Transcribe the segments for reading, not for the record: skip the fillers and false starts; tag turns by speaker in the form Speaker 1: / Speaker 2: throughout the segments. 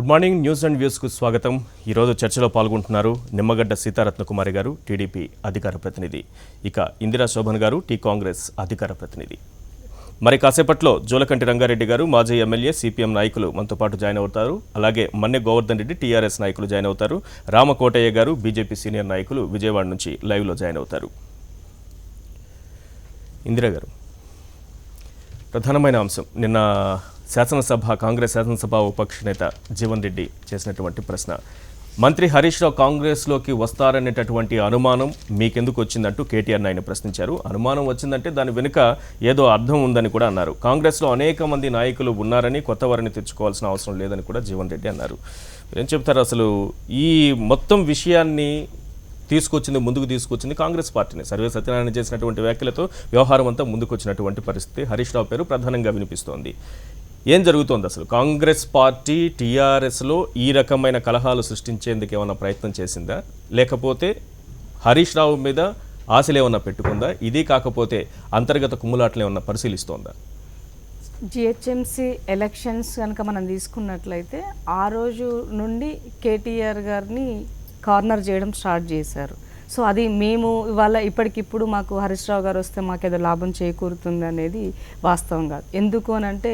Speaker 1: Good morning news and వ్యూస్కు స్వాగతం. ఈరోజు చర్చలో పాల్గొంటున్నారు నిమ్మగడ్డ సీతారత్నకుమారి గారు, టీడీపీ అధికార ప్రతినిధి, ఇక ఇందిరా శోభన్ గారు, టీ కాంగ్రెస్ అధికార ప్రతినిధి. మరి కాసేపట్లో జోలకంటి రంగారెడ్డి గారు, మాజీ ఎమ్మెల్యే, సిపిఎం నాయకులు మనతో పాటు జాయిన్ అవుతారు. అలాగే మన్నె గోవర్ధన్ రెడ్డి, టీఆర్ఎస్ నాయకులు జాయిన్ అవుతారు. రామకోటయ్య గారు, బీజేపీ సీనియర్ నాయకులు విజయవాడ నుంచి లైవ్లో జాయిన్ అవుతారు. ఇందిరా గారు, ప్రధానమైన అంశం నిన్న కాంగ్రెస్ శాసనసభ విపక్ష నేత జీవన్ రెడ్డి చేసినటువంటి ప్రశ్న, మంత్రి హరీష్ రావు కాంగ్రెస్లోకి వస్తారనేటటువంటి అనుమానం మీకెందుకు వచ్చిందంటూ కేటీఆర్ని ఆయన ప్రశ్నించారు. అనుమానం వచ్చిందంటే దాని వెనుక ఏదో అర్థం ఉందని కూడా అన్నారు. కాంగ్రెస్లో అనేక మంది నాయకులు ఉన్నారని, కొత్త వారిని తెచ్చుకోవాల్సిన అవసరం లేదని కూడా జీవన్ రెడ్డి అన్నారు. ఏం చెప్తారు? అసలు ఈ మొత్తం విషయాన్ని ముందుకు తీసుకొచ్చింది కాంగ్రెస్ పార్టీని. సర్వే సత్యనారాయణ చేసినటువంటి వ్యాఖ్యలతో వ్యవహారం అంతా ముందుకు వచ్చినటువంటి పరిస్థితి. హరీష్ రావు పేరు ప్రధానంగా వినిపిస్తోంది. ఏం జరుగుతోంది అసలు? కాంగ్రెస్ పార్టీ టీఆర్ఎస్లో ఈ రకమైన కలహాలు సృష్టించేందుకు ఏమైనా ప్రయత్నం చేసిందా, లేకపోతే హరీష్ రావు మీద ఆశలు ఏమన్నా పెట్టుకుందా? ఇది కాకపోతే అంతర్గత కుమ్ములాటలు ఏమన్నా పరిశీలిస్తోందా?
Speaker 2: జిహెచ్ఎంసీ ఎలక్షన్స్ కనుక మనం తీసుకున్నట్లయితే ఆ రోజు నుండి కేటీఆర్ గారిని కార్నర్ చేయడం స్టార్ట్ చేశారు. సో అది మేము ఇవాళ ఇప్పటికిప్పుడు మాకు హరీష్ రావు గారు వస్తే మాకేదో లాభం చేకూరుతుంది అనేది వాస్తవం కాదు. ఎందుకు అని అంటే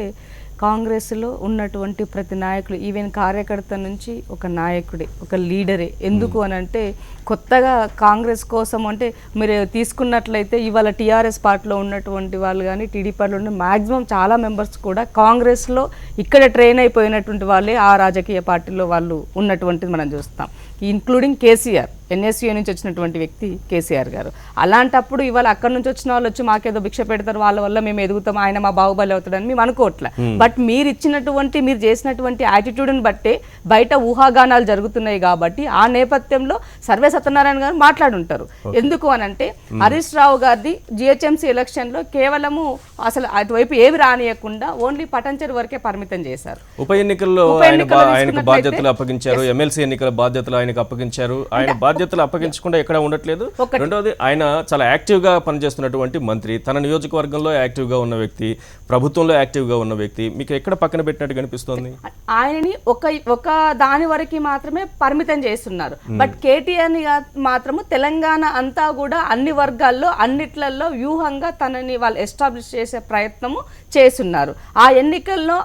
Speaker 2: కాంగ్రెస్లో ఉన్నటువంటి ప్రతి నాయకులు, ఈవెన్ కార్యకర్త నుంచి ఒక నాయకుడే, ఒక లీడరే. ఎందుకు అని అంటే కొత్తగా కాంగ్రెస్ కోసం అంటే మీరు తీసుకున్నట్లయితే ఇవాళ టీఆర్ఎస్ పార్టీలో ఉన్నటువంటి వాళ్ళు కానీ, టీడీపీ పార్టీలో ఉన్న మ్యాక్సిమం చాలా మెంబర్స్ కూడా కాంగ్రెస్లో ఇక్కడ ట్రైన్ అయిపోయినటువంటి వాళ్ళే ఆ రాజకీయ పార్టీలో వాళ్ళు ఉన్నటువంటిది మనం చూస్తాం. ఇంక్లూడింగ్ కేసీఆర్, ఎన్ఎస్యూ నుంచి వచ్చినటువంటి వ్యక్తి కేసీఆర్ గారు. అలాంటప్పుడు ఇవాళ అక్కడి నుంచి వచ్చిన వాళ్ళు వచ్చి మాకేదో భిక్ష పెడతారు, వాళ్ళ వల్ల మేము ఎదుగుతాం, ఆయన మా బాహుబలి అవుతాడని మేము అనుకోవట్లే. బట్ మీరు చేసినటువంటి యాటిట్యూడ్ని బట్టే బయట ఊహాగానాలు జరుగుతున్నాయి. కాబట్టి ఆ నేపథ్యంలో సర్వే సత్యనారాయణ గారు మాట్లాడుంటారు. ఎందుకు అని అంటే హరీష్ రావు గారిది జిహెచ్ఎంసీ ఎలక్షన్లో కేవలము అసలు అటువైపు ఏవి రానియకుండా ఓన్లీ పటంచెరు వరకే పరిమితం చేశారు.
Speaker 1: ఉప ఎన్నికల్లో ఆయనకు బాధ్యతలు అప్పగించారు, ఎమ్మెల్సీ ఎన్నికల బాధ్యతలు ఆయనకు అప్పగించారు. ఆయన బాధ్యతలు అప్పగించకుండా ఎక్కడ ఉండట్లేదు. రెండవది, ఆయన చాలా యాక్టివ్గా పనిచేస్తున్నటువంటి మంత్రి, తన నియోజకవర్గంలో యాక్టివ్గా ఉన్న వ్యక్తి, ప్రభుత్వంలో యాక్టివ్గా ఉన్న వ్యక్తి, మీకు ఎక్కడ పక్కన పెట్టినట్టు కనిపిస్తోంది?
Speaker 2: ఆయనని ఒక దాని వరకు మాత్రమే పరిమితం చేస్తున్నారు. బట్ కేటీఆర్ని మాత్రము తెలంగాణ అంతా కూడా అన్ని వర్గాల్లో అన్నిట్లలో వ్యూహంగా తనని వాళ్ళు ఎస్టాబ్లిష్ చేసే ప్రయత్నము చేస్తున్నారు. ఆ ఎన్నికల్లో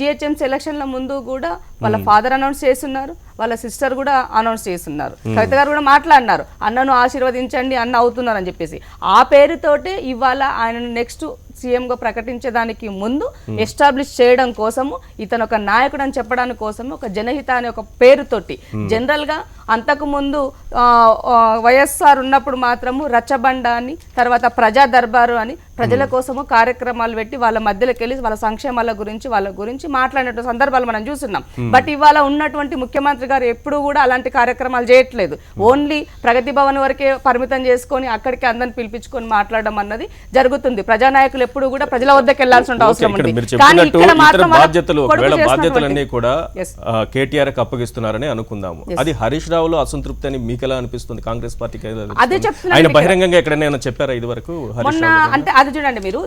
Speaker 2: జిహెచ్ఎంసీ ఎలక్షన్ల ముందు కూడా వాళ్ళ ఫాదర్ అనౌన్స్ చేస్తున్నారు, వాళ్ళ సిస్టర్ కూడా అనౌన్స్ చేస్తున్నారు. కవిత గారు కూడా మాట్లాడినారు, అన్నను ఆశీర్వదించండి, అన్న అవుతున్నారు అని చెప్పేసి. ఆ పేరుతోటే ఇవాళ ఆయనను నెక్స్ట్ సీఎంగా ప్రకటించడానికి ముందు ఎస్టాబ్లిష్ చేయడం కోసము, ఇతను ఒక నాయకుడు అని చెప్పడానికి కోసము ఒక జనహిత అనే ఒక పేరుతోటి, జనరల్గా అంతకుముందు వైఎస్ఆర్ ఉన్నప్పుడు మాత్రము రచ్చబండ అని, తర్వాత ప్రజా దర్బారు అని ప్రజల కోసము కార్యక్రమాలు పెట్టి వాళ్ళ మధ్యలోకి వెళ్ళి వాళ్ళ సంక్షేమాల గురించి వాళ్ళ గురించి మాట్లాడిన సందర్భాలు మనం చూస్తున్నాం. బట్ ఇవాళ ఉన్నటువంటి ముఖ్యమంత్రి గారు ఎప్పుడు కూడా అలాంటి కార్యక్రమాలు చేయట్లేదు. ఓన్లీ ప్రగతి భవన్ వరకే పరిమితం చేసుకొని అక్కడికి అందరిని పిలిపించుకొని మాట్లాడడం అన్నది జరుగుతుంది. ప్రజానాయకులు ఎప్పుడు కూడా ప్రజల వద్దకు వెళ్లాల్సిన అవసరం ఉంది. కానీ ఇక్కడ మాత్రం
Speaker 1: బాధ్యతలన్నీ కూడా కేటీఆర్ కి అప్పగిస్తున్నారని అనుకుందాము. అది హరీష్ రావులో అసంతృప్తి అని మీకు ఎలా అనిపిస్తుంది? కాంగ్రెస్ పార్టీకి
Speaker 2: అదే చెప్తున్నా.
Speaker 1: ఆయన బహిరంగంగా ఎక్కడైనా చెప్పారా ఇది వరకు?
Speaker 2: అంటే అది చూడండి, మీరు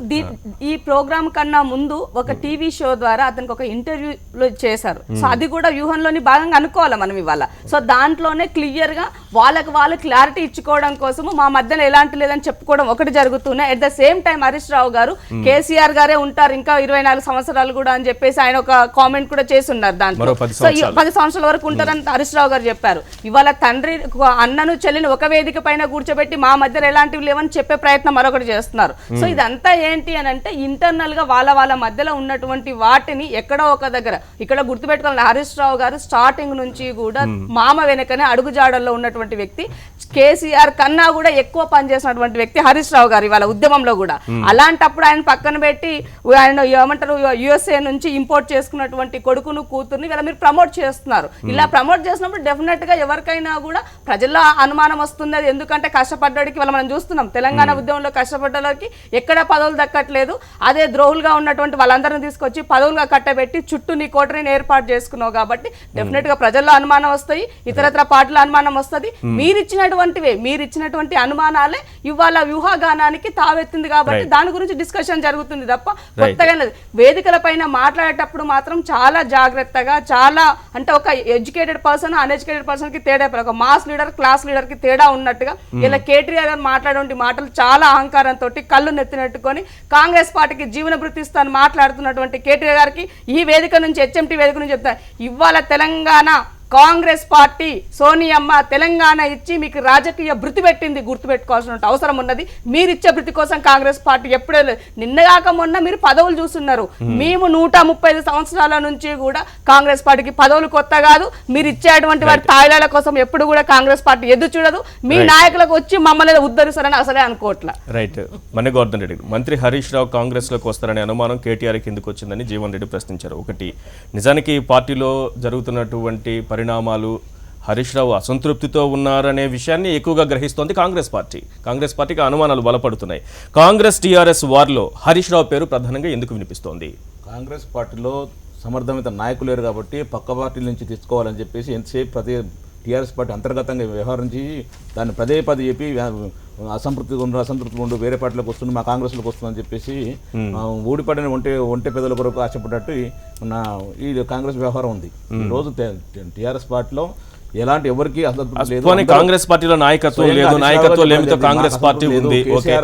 Speaker 2: ఈ ప్రోగ్రామ్ కన్నా ముందు ఒక టీవీ షో ద్వారా అతనికి ఒక ఇంటర్వ్యూలో చేశారు. సో అది కూడా వ్యూహంలోని భాగంగా అనుకోవాలి మనం ఇవాళ. సో దాంట్లోనే క్లియర్ గా వాళ్ళు క్లారిటీ ఇచ్చుకోవడం కోసము మా మధ్యలో ఎలాంటి లేదని చెప్పుకోవడం ఒకటి జరుగుతున్నాయి. At the same time Harish Rao గారు కేసీఆర్ గారే ఉంటారు ఇంకా 24 సంవత్సరాలు కూడా అని చెప్పేసి ఆయన ఒక కామెంట్ కూడా చేస్తున్నారు. దాంట్లో సో 10 సంవత్సరాల వరకు ఉంటారని హరీష్ రావు గారు చెప్పారు. ఇవాళ తండ్రి అన్నను చెల్లిని ఒక వేదిక పైన కూర్చోబెట్టి మా మధ్యలో ఎలాంటివి లేవని చెప్పే ప్రయత్నం మరొకటి చేస్తున్నారు. సో ఇదంతా ఏంటి అని అంటే ఇంటర్నల్ గా వాళ్ళ మధ్యలో ఉన్నటువంటి వాటిని ఎక్కడో ఒక దగ్గర ఇక్కడ గుర్తుపెట్టుకోవాలి. హరీష్ రావు గారు స్టార్టింగ్ నుంచి కూడా మామ వెనకనే అడుగుజాడల్లో ఉన్నటువంటి వ్యక్తి. కేసీఆర్ కన్నా కూడా ఎక్కువ పనిచేసినటువంటి వ్యక్తి హరీష్ రావు గారు ఇవాళ ఉద్యమంలో కూడా. అలాంటప్పుడు ఆయన పక్కన పెట్టి ఆయన ఏమంటారు యుఎస్ఏ నుంచి ఇంపోర్ట్ చేసుకున్నటువంటి కొడుకును కూతుర్ని ఇలా మీరు ప్రమోట్ చేస్తున్నారు. ఇలా ప్రమోట్ చేసినప్పుడు డెఫినెట్ గా ఎవరికైనా కూడా ప్రజల్లో అనుమానం వస్తుంది. అది ఎందుకంటే కష్టపడ్డానికి మనం చూస్తున్నాం, తెలంగాణ ఉద్యమంలో కష్టపడ్డకి ఎక్కడ పదవులు దక్కట్లేదు. అదే ద్రోహులుగా ఉన్నటువంటి వాళ్ళందరినీ తీసుకొచ్చి పదవులుగా కట్టబెట్టి చుట్టూ నీ కోటరీని ఏర్పాటు చేసుకున్నావు కాబట్టి డెఫినెట్ గా ప్రజల్లో అనుమానం వస్తాయి, ఇతరత్ర పార్టీల అనుమానం వస్తుంది. మీరిచ్చినటువంటి అనుమానాలే ఇవాళ వ్యూహగానానికి తావెత్తింది కాబట్టి దాని గురించి డిస్కషన్ జరుగుతుంది తప్ప కొత్తగా వేదికల పైన మాట్లాడేటప్పుడు మాత్రం చాలా జాగ్రత్తగా, చాలా అంటే ఒక ఎడ్యుకేటెడ్ పర్సన్ అన్ఎడ్యుకేటెడ్ పర్సన్ కి తేడా, ఒక మాస్ లీడర్ క్లాస్ లీడర్ కి తేడా ఉన్నట్టుగా ఇలా కేటీఆర్ గారు మాట్లాడే మాటలు చాలా అహంకారంతో కళ్ళు నెత్తినట్టుకొని కాంగ్రెస్ పార్టీకి జీవన భృతిస్తాను మాట్లాడుతున్నటువంటి కేటీఆర్ గారికి ఈ వేదిక నుంచి హెచ్ఎంటీ వేదిక నుంచి చెప్తాను, ఇవాళ తెలంగాణ కాంగ్రెస్ పార్టీ సోనియమ్మ తెలంగాణ ఇచ్చి మీకు రాజకీయ భృతి పెట్టింది, గుర్తుపెట్టుకోవాల్సిన అవసరం ఉన్నది. మీరిచ్చే భృతి కోసం కాంగ్రెస్ పార్టీ ఎప్పుడే నిన్నగాక మొన్న మీరు పదవులు చూస్తున్నారు. మేము 135 సంవత్సరాల నుంచి కూడా కాంగ్రెస్ పార్టీకి పదవులు కొత్త కాదు. మీరు ఇచ్చేటువంటి వాటి తాయిలాల కోసం ఎప్పుడు కూడా కాంగ్రెస్ పార్టీ ఎదురు చూడదు. మీ నాయకులకు వచ్చి మమ్మల్ని ఉద్ధరిస్తారని అసలే అనుకోవట్లా.
Speaker 1: రైట్. మణిగోవర్ధన్ రెడ్డి, మంత్రి హరీష్ రావు కాంగ్రెస్ లోకి వస్తారనే అనుమానం కేటీఆర్ కిందకు వచ్చిందని జీవన్ రెడ్డి ప్రశ్నించారు. ఒకటి, నిజానికి పార్టీలో జరుగుతున్నటువంటి పరిణామాలు హరీష్ రావు అసంతృప్తితో ఉన్నారనే విషయాన్ని ఎక్కువగా గ్రహిస్తోంది కాంగ్రెస్ పార్టీ. కాంగ్రెస్ పార్టీకి అనుమానాలు బలపడుతున్నాయి. కాంగ్రెస్ టీఆర్ఎస్ వార్లో హరీష్ రావు పేరు ప్రధానంగా ఎందుకు వినిపిస్తోంది?
Speaker 3: కాంగ్రెస్ పార్టీలో సమర్థవంత నాయకులు లేరు కాబట్టి పక్క పార్టీల నుంచి తెచ్చుకోవాలని చెప్పేసి ఎంతసేపు ప్రతి టీఆర్ఎస్ పార్టీ అంతర్గతంగా వ్యవహరించి దాన్ని పదే చెప్పి అసంతృప్తిగా ఉండు వేరే పార్టీలకు వస్తుంది, మా కాంగ్రెస్లోకి వస్తుందని చెప్పేసి ఊడిపడిన ఒంటె పెదల కొరకు ఆశపడ్డట్టు ఈ కాంగ్రెస్ వ్యవహారం ఉంది. ఈరోజు టీఆర్ఎస్ పార్టీలో ఎలాంటి ఎవరికి అసంతృప్తి లేదు.
Speaker 1: కాంగ్రెస్ పార్టీలో నాయకత్వం లేదు, నాయకత్వం లేమితో కాంగ్రెస్ పార్టీ ఉంది. ఓకే,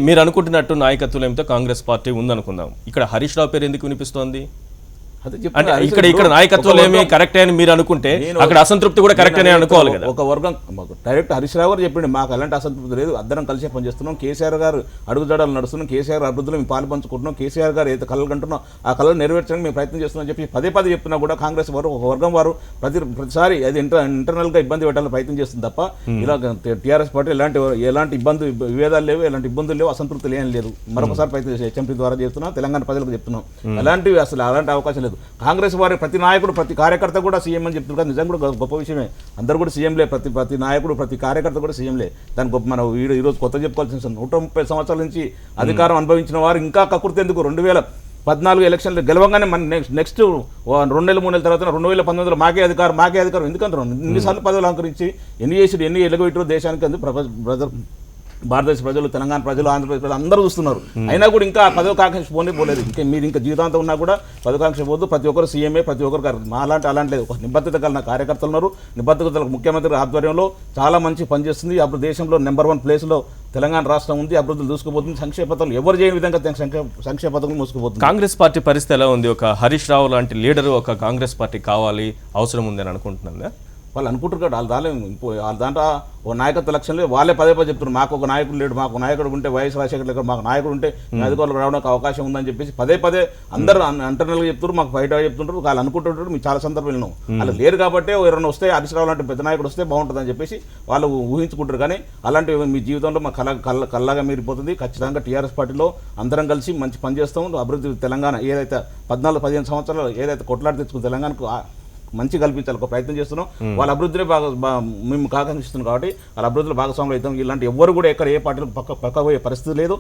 Speaker 1: మీరు అనుకుంటున్నట్టు నాయకత్వం లేమితో కాంగ్రెస్ పార్టీ ఉంది అనుకుందాం. ఇక్కడ హరీష్ రావు పేరు ఎందుకు వినిపిస్తోంది? ఇక్కడ నాయకత్వం ఏమి కరెక్ట్ అని మీరు అనుకుంటే అక్కడ అసంతృప్తి కూడా కరెక్ట్ అని అనుకోవాలి కదా.
Speaker 3: ఒక వర్గం డైరెక్ట్ హరీష్ రావు గారు చెప్పిండు, మాకు అలాంటి అసంతృప్తి లేదు, అందరం కలిసే పనిచేస్తున్నాం, కేసీఆర్ గారు అడుగుజాడలు నడుస్తున్నాం, కేసీఆర్ అభివృద్ధిలో మేము పాలు పంచుకుంటున్నాం, కేసీఆర్ గారు ఏదైతే కళలు కంటున్నాం ఆ కళలు నెరవేర్చడానికి మేము ప్రయత్నం చేస్తున్నాం చెప్పి పదే చెప్తున్నా కూడా కాంగ్రెస్ వారు ఒక వర్గం వారు ప్రతిసారి అది ఇంటర్నల్ గా ఇబ్బంది పెట్టాలని ప్రయత్నం చేస్తుంది తప్ప ఇలా టీఆర్ఎస్ పార్టీ ఎలాంటి విభేదాలు లేవు, ఎలాంటి ఇబ్బందులు లేవు, అసంతృప్తి లేదు. మరొకసారి ప్రయత్నం చేసి హెచ్ఎంపీ ద్వారా చేస్తున్నాం, తెలంగాణ ప్రజలకు చెప్తున్నాం. అలాంటి అవకాశం లేదు. కాంగ్రెస్ వారి ప్రతి నాయకుడు ప్రతి కార్యకర్త కూడా సీఎం అని చెప్తున్నారు. నిజంగా కూడా గొప్ప విషయమే. అందరూ కూడా సీఎంలే, ప్రతి నాయకుడు ప్రతి కార్యకర్త కూడా సీఎంలే. దాని గొప్ప మనం ఈరోజు కొత్త చెప్పుకోవాల్సిన 130 సంవత్సరాల నుంచి అధికారం అనుభవించిన వారు ఇంకా కకృతి ఎందుకు? 2014 ఎలక్షన్లు గెలవగానే మన నెక్స్ట్ 2 నెలలు 3 నెలల తర్వాత 2019లో మాకే అధికారం ఎందుకంటారు? ఇన్నిసార్లు పదవులు అలంకరించి ఎన్ని చేసి ఎన్ని ఎలుగబెట్టారు దేశానికి అందు భారతదేశ ప్రజలు, తెలంగాణ ప్రజలు, ఆంధ్రప్రదేశ్ ప్రజలు అందరూ చూస్తున్నారు. అయినా కూడా ఇంకా పదవికాంక్ష పోలేదు. మీరు ఇంకా జీవితాంతం ఉన్నా కూడా పదవికాంక్ష పోదు. ప్రతి ఒక్కరు సీఎంఏ, ప్రతి ఒక్కరు అలాంటి లేదు. ఒక నిబద్ధత కలిగిన కార్యకర్తలు ఉన్నారు. నిబద్ధత ముఖ్యమంత్రి ఆధ్వర్యంలో చాలా మంచి పనిచేస్తుంది. అప్పుడు దేశంలో నెంబర్ 1 ప్లేస్లో తెలంగాణ రాష్ట్రం ఉంది. అభివృద్ధులు దూసుకుపోతుంది. సంక్షేమ పథకాలు ఎవరు చేయని విధంగా సంక్షేమ పథకాలు మూసుకుపోతుంది.
Speaker 1: కాంగ్రెస్ పార్టీ పరిస్థితి ఎలా ఉంది? ఒక హరీష్ రావు లాంటి లీడర్ ఒక కాంగ్రెస్ పార్టీ కావాలి, అవసరం ఉంది అని అనుకుంటున్నారా?
Speaker 3: వాళ్ళు అనుకుంటారు కదా, వాళ్ళ దాంట్లో ఓ నాయకత్వ లక్ష్యంలో వాళ్ళే పదే చెప్తున్నారు, మాకు ఒక నాయకుడు లేడు, మాకు నాయకుడు ఉంటే వైఎస్ రాజశేఖర్ లేక మాకు నాయకుడు ఉంటే అధికారులకు రావడానికి అవకాశం ఉందని చెప్పేసి పదే అందరూ అంటర్నల్గా చెప్తున్నారు, మాకు బయట చెప్తుంటారు. వాళ్ళు అనుకుంటుంటారు. మీకు చాలా సందర్భాలు వాళ్ళు లేరు కాబట్టి ఎవరైనా వస్తే హరీష్ రావు లాంటి పెద్ద నాయకుడు వస్తే బాగుంటుందని చెప్పేసి వాళ్ళు ఊహించుకుంటారు. కానీ అలాంటివి మీ జీవితంలో మా కళ్ళగా మీరిపోతుంది. ఖచ్చితంగా టీఆర్ఎస్ పార్టీలో అందరం కలిసి మంచి పని చేస్తాం. అభివృద్ధి తెలంగాణ ఏదైతే 14-15 సంవత్సరాలు ఏదైతే కొట్లాడి తెచ్చుకుని తెలంగాణకు మంచి కల్పించాలి ఒక ప్రయత్నం చేస్తున్నాం. వాళ్ళ అభివృద్ధిని మేము కాంక్షిస్తున్నాం కాబట్టి వాళ్ళ అభివృద్ధిలో భాగస్వాములు అవుతాం. ఇలాంటి ఎవ్వరు కూడా ఎక్కడ ఏ పార్టీలు పక్క పోయే పరిస్థితి లేదు.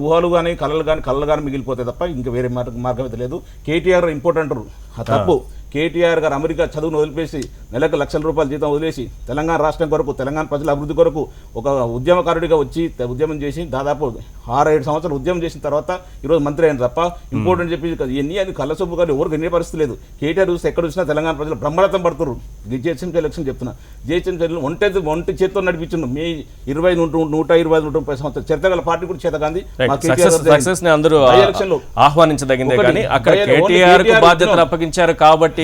Speaker 3: ఊహలు కానీ కళ్ళు కానీ మిగిలిపోతాయి తప్ప ఇంకా వేరే మార్గం అయితే లేదు. కేటీఆర్ ఇంపార్టెంట్ తప్పు. కేటీఆర్ గారు అమెరికా చదువును వదిలిపేసి నెలకు లక్షల రూపాయల జీతం వదిలేసి తెలంగాణ రాష్ట్రం కొరకు, తెలంగాణ ప్రజల అభివృద్ధి కొరకు ఒక ఉద్యమకారుడిగా వచ్చి ఉద్యమం చేసి దాదాపు 6-7 సంవత్సరాలు ఉద్యమం చేసిన తర్వాత ఈరోజు మంత్రి అయిన తప్ప ఇంపార్టెంట్ చెప్పి ఎన్ని అది కళ్ళసొప్పు కానీ ఎవరికి ఎన్ని పరిస్థితి లేదు. కేటీఆర్ చూస్తే ఎక్కడ చూసినా తెలంగాణ ప్రజలు బ్రహ్మరథం పడుతున్నారు. జిహెచ్ఎంసీ ఎలక్షన్ చెప్తున్నా, జిహెచ్ఎంసీ ఒంటి చేతితో నడిపించిండు. మీ 120-130 సంవత్సరాలు చరిత్ర గల పార్టీ కూడా చేత గాంధీ
Speaker 1: ఆహ్వానించదగిందే కానీ అక్కడ కేటీఆర్ కు బాధ్యతలు అప్పగించారు కాబట్టి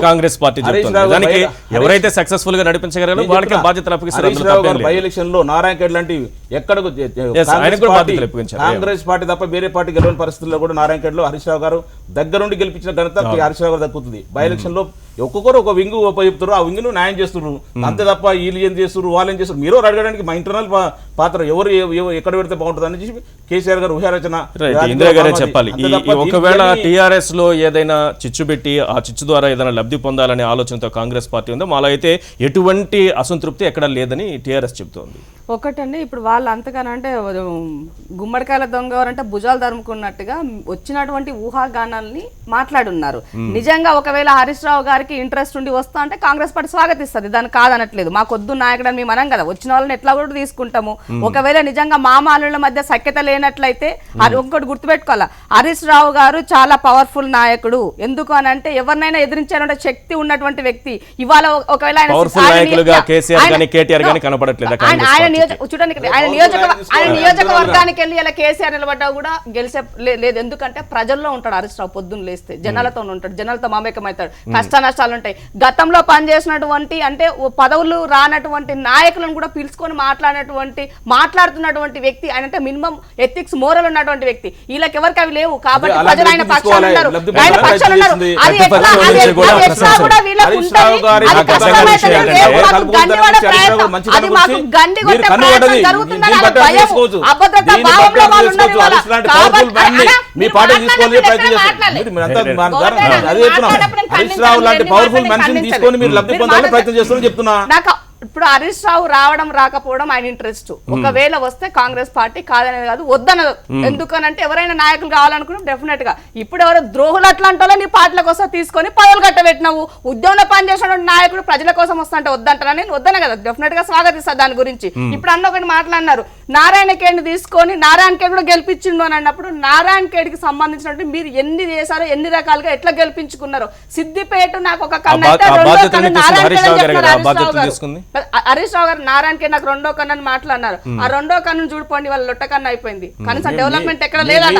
Speaker 1: కాంగ్రెస్ పార్టీ దానికి ఎవరైతే సక్సెస్ఫుల్ గా నడిపించగలరో వాళ్ళకే బాధ్యతలు అప్పగిస్తారు.
Speaker 3: బై ఎలక్షన్ లో నారాయణఖేడ్ లాంటి ఎక్కడకు కాంగ్రెస్ పార్టీ తప్ప వేరే పార్టీ గెలవని పరిస్థితుల్లో కూడా నారాయణఖేడ్ లో హరీష్ రావు గారు దగ్గరుండి గెలిపించిన ఘనత హరీష్ రావు గారు దక్కుతుంది. బై ఎలక్షన్ లో ఒక్కొక్కరు ఒక వింగ్ చెప్తారు, ఆ వింగ్ను న్యాయం చేస్తున్నారు అంతే తప్ప వీళ్ళు ఏం చేస్తారు వాళ్ళు ఏం చేస్తారు మీరు అడగడానికి మా ఇంటర్నల్ పాత్ర ఎవరు ఎక్కడ పెడితే బాగుంటుంది అని చెప్పి కేసీఆర్ గారు ఊహారచన
Speaker 1: ఇందిరా గారే చెప్పాలి. ఒకవేళ టీఆర్ఎస్ లో ఏదైనా చిచ్చు పెట్టి ఆ చిచ్చు ద్వారా ఏదైనా లబ్ధి పొందాలనే ఆలోచనతో కాంగ్రెస్ పార్టీ ఉందో మాలో అయితే ఎటువంటి అసంతృప్తి ఎక్కడ లేదని టీఆర్ఎస్ చెబుతోంది.
Speaker 2: ఒకటండి ఇప్పుడు వాళ్ళు అంతగానంటే గుమ్మడికాయల దొంగ అంటే భుజాలు తరుముకున్నట్టుగా వచ్చినటువంటి ఊహాగానాల్ని మాట్లాడున్నారు. నిజంగా ఒకవేళ హరీష్ రావు గారికి ఇంట్రెస్ట్ ఉండి వస్తా అంటే కాంగ్రెస్ పార్టీ స్వాగతిస్తుంది, దాన్ని కాదనట్లేదు. మాకు వద్దు నాయకుడు అని మేము అనం కదా, వచ్చిన వాళ్ళని ఎట్లా కూడా తీసుకుంటాము. ఒకవేళ నిజంగా మామాలుల మధ్య సఖ్యత లేనట్లయితే అది ఇంకోటి గుర్తుపెట్టుకోవాలా, హరీష్ రావు గారు చాలా పవర్ఫుల్ నాయకుడు. ఎందుకు అని అంటే ఎవరినైనా ఎదిరించాలంటే శక్తి ఉన్నటువంటి వ్యక్తి. ఇవాళ ఒకవేళ ఆయన నియోజకవర్గానికి వెళ్ళి ఇలా కేసీఆర్ నిలబడ్డా కూడా గెలిచే లేదు. ఎందుకంటే ప్రజల్లో ఉంటాడు హరీష్ రావు, పొద్దున్న లేస్తే జనాలతో ఉంటాడు, జనాలతో మమేకమవుతాడు, కష్ట నష్టాలు ఉంటాయి. గతంలో పనిచేసినటువంటి అంటే పదవులు రానటువంటి నాయకులను కూడా పిలుచుకొని మాట్లాడుతున్నటువంటి వ్యక్తి ఆయన, అంటే మినిమం ఎథిక్స్ మోరల్ ఉన్నటువంటి వ్యక్తి. వీళ్ళకి ఎవరికి అవి లేవు కాబట్టి ప్రజలు ఆయన పక్షాలు ఉన్నారు, ఆయన పక్షాలు ఉన్నారు. అది మాకు గండి కొట్టే ప్రయత్నం జరుగుతుందని భయం, అభద్రత భావంలో వాళ్ళు ఉన్నారు. ఇప్పుడు హరీష్ రావు రావడం రాకపోవడం ఆయన ఇంట్రెస్ట్. ఒకవేళ వస్తే కాంగ్రెస్ పార్టీ కాదనేది కాదు, వద్దనదు. ఎందుకనంటే ఎవరైనా నాయకులు కావాలనుకున్నాం డెఫినెట్ గా. ఇప్పుడు ఎవరో ద్రోహులు అట్లాంటి నీ పార్టీల కోసం తీసుకొని పదవులు కట్టబెట్టినావు. ఉద్యమంలో పనిచేసిన నాయకుడు ప్రజల కోసం వస్తుంటే వద్దంటారా? నేను వద్దన కదా, డెఫినెట్ గా స్వాగతిస్తా దాని గురించి. ఇప్పుడు అన్న ఒకటి మాట్లాడినారు, నారాయణ ఖేడ్ని తీసుకొని నారాయణ ఖేడ్ కూడా గెలిపించిండు అని అన్నప్పుడు నారాయణ ఖేడ్కి సంబంధించినట్టు మీరు ఎన్ని చేశారో, ఎన్ని రకాలుగా ఎట్లా గెలిపించుకున్నారు. సిద్దిపేట నాకు ఒక కన్ను అయితే రెండో కన్ను నారాయణ ఖేడ్. హరీష్ రావు గారు నారాయణ ఖేడ్ నాకు రెండో కన్ను అని మాట్లాడినారు. ఆ రెండో కన్ను చూడిపోండి, వాళ్ళ లొట్ట కన్ను అయిపోయింది. కనీసం డెవలప్మెంట్ ఎక్కడ లేదట.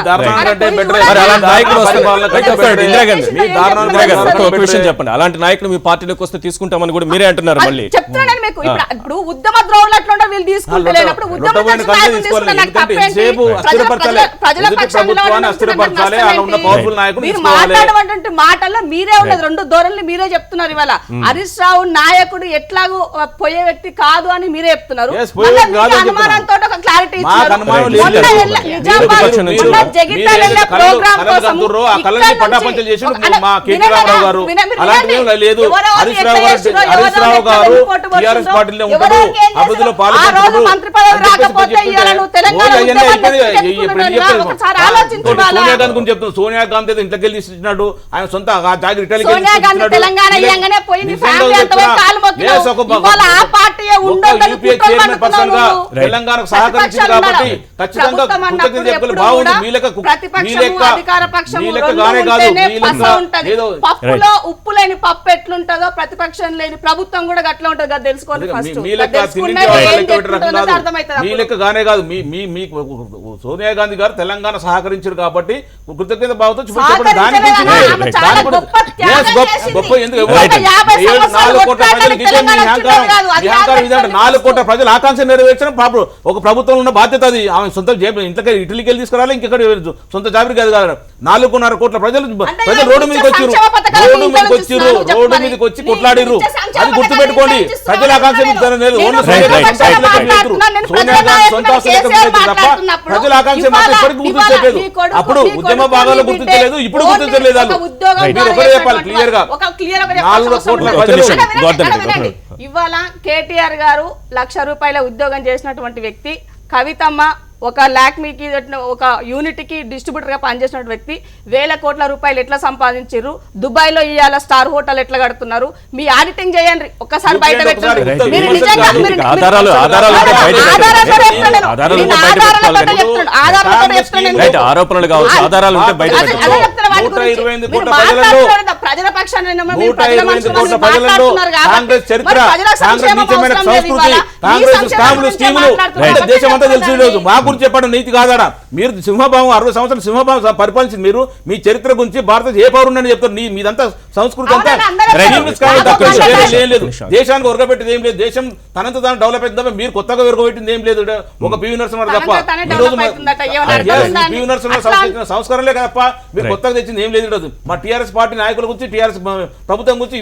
Speaker 1: చెప్పండి, అలాంటి నాయకులు మీ పార్టీలోకి వస్తే తీసుకుంటామని కూడా మీరే అంటున్నారు. మళ్ళీ
Speaker 2: చెప్తున్నాను మీకు, ఇప్పుడు ఉద్యమ ద్రోహులు అట్లా వీళ్ళు తీసుకుంటలేనప్పుడు మీరు మాట్లాడమంటే మాటల్లో మీరే ఉన్నది, రెండు ధోరణులు మీరే చెప్తున్నారు. ఇవాళ హరీష్ రావు నాయకుడు ఎట్లాగూ పోయే వ్యక్తి కాదు అని మీరే చెప్తున్నారు. అనుమానంతో ఒక క్లారిటీ ఇచ్చారు.
Speaker 3: సోనియా గాంధీ ఇంట్లోకి వెళ్ళి ఇచ్చినాడు, ఆయన సొంత తెలంగాణకు సహకరించింది కాబట్టి ఖచ్చితంగా
Speaker 2: ఉప్పు లేని పప్పు ఎట్లుంటుందో ప్రతిపక్షం లేని ప్రభుత్వం కూడా అట్లా ఉంటుంది కదా, తెలుసుకోండి.
Speaker 3: మీ లెక్క గానే కాదు, సోనియా గాంధీ గారు తెలంగాణ సహకరించారు కాబట్టి కృతజ్ఞత భావంతో ప్రజల ఆకాంక్ష నెరవేర్చడం ఒక ప్రభుత్వంలో ఉన్న బాధ్యత. అది ఆమె సొంత ఇంట్లోకి ఇటలీకి వెళ్ళి తీసుకురాలి, ఇంకెక్కడ సొంత జాబిరి కాదు కదా. 4.5 కోట్ల ప్రజలు రోడ్డు మీదకి వచ్చి కొట్లాడిర్రు. అది గుర్తుపెట్టుకోండి. ప్రజల ఆకాంక్ష ప్రజల ఆకాంక్ష మాత్రం ఇప్పటికీ గుర్తించలేదు. అప్పుడు ఉద్యమ భాగాల్లో గుర్తించలేదు, ఇప్పుడు గుర్తించలేదు. మీరు ఒకటే చెప్పాలి క్లియర్ గా, 4 కోట్ల ప్రజలు.
Speaker 2: ఇవాళ కేటీఆర్ గారు ₹1,00,000 ఉద్యోగం చేసినటువంటి వ్యక్తి, కవితమ్మ ఒక లాక్మీకి ఒక యూనిట్కి డిస్ట్రిబ్యూటర్గా పనిచేసిన వ్యక్తి 1,000 కోట్ల రూపాయలు ఎట్లా సంపాదించారు, దుబాయ్లో ఇవాళ స్టార్ హోటల్ ఎట్లా కడుతున్నారు, మీ ఆడిటింగ్ చేయండి ఒక్కసారి బయట పెట్టండి. ప్రజల పక్షాన్ని
Speaker 3: దేశమంతా తెలిసి మా గురించి చెప్పడం నీతి కాదా? మీరు సింహభావం 60 సంవత్సరాలు సింహభావం పరిపాలించింది. మీరు మీ చరిత్ర గురించి భారతదేశ ఏ పౌరుని చెప్తారు. మీదంతా సంస్కృతి అంతా లేదు, దేశానికి ఉరగబెట్టింది ఏం లేదు, దేశం తనంత తాను డెవలప్ అవుతుందా, మీరు కొత్తగా ఉరగబెట్టింది ఏం లేదు. ఒక పివి నరసింహారావు తప్ప, ఈ రోజు పివి నరసింహారావు సంస్కరణలే తప్ప మీరు కొత్తగా తెచ్చింది చేసింది ఏం లేదు ఈరోజు. మా టీఆర్ఎస్ పార్టీ నాయకుల గురించి, టీఆర్ఎస్ ప్రభుత్వం గురించి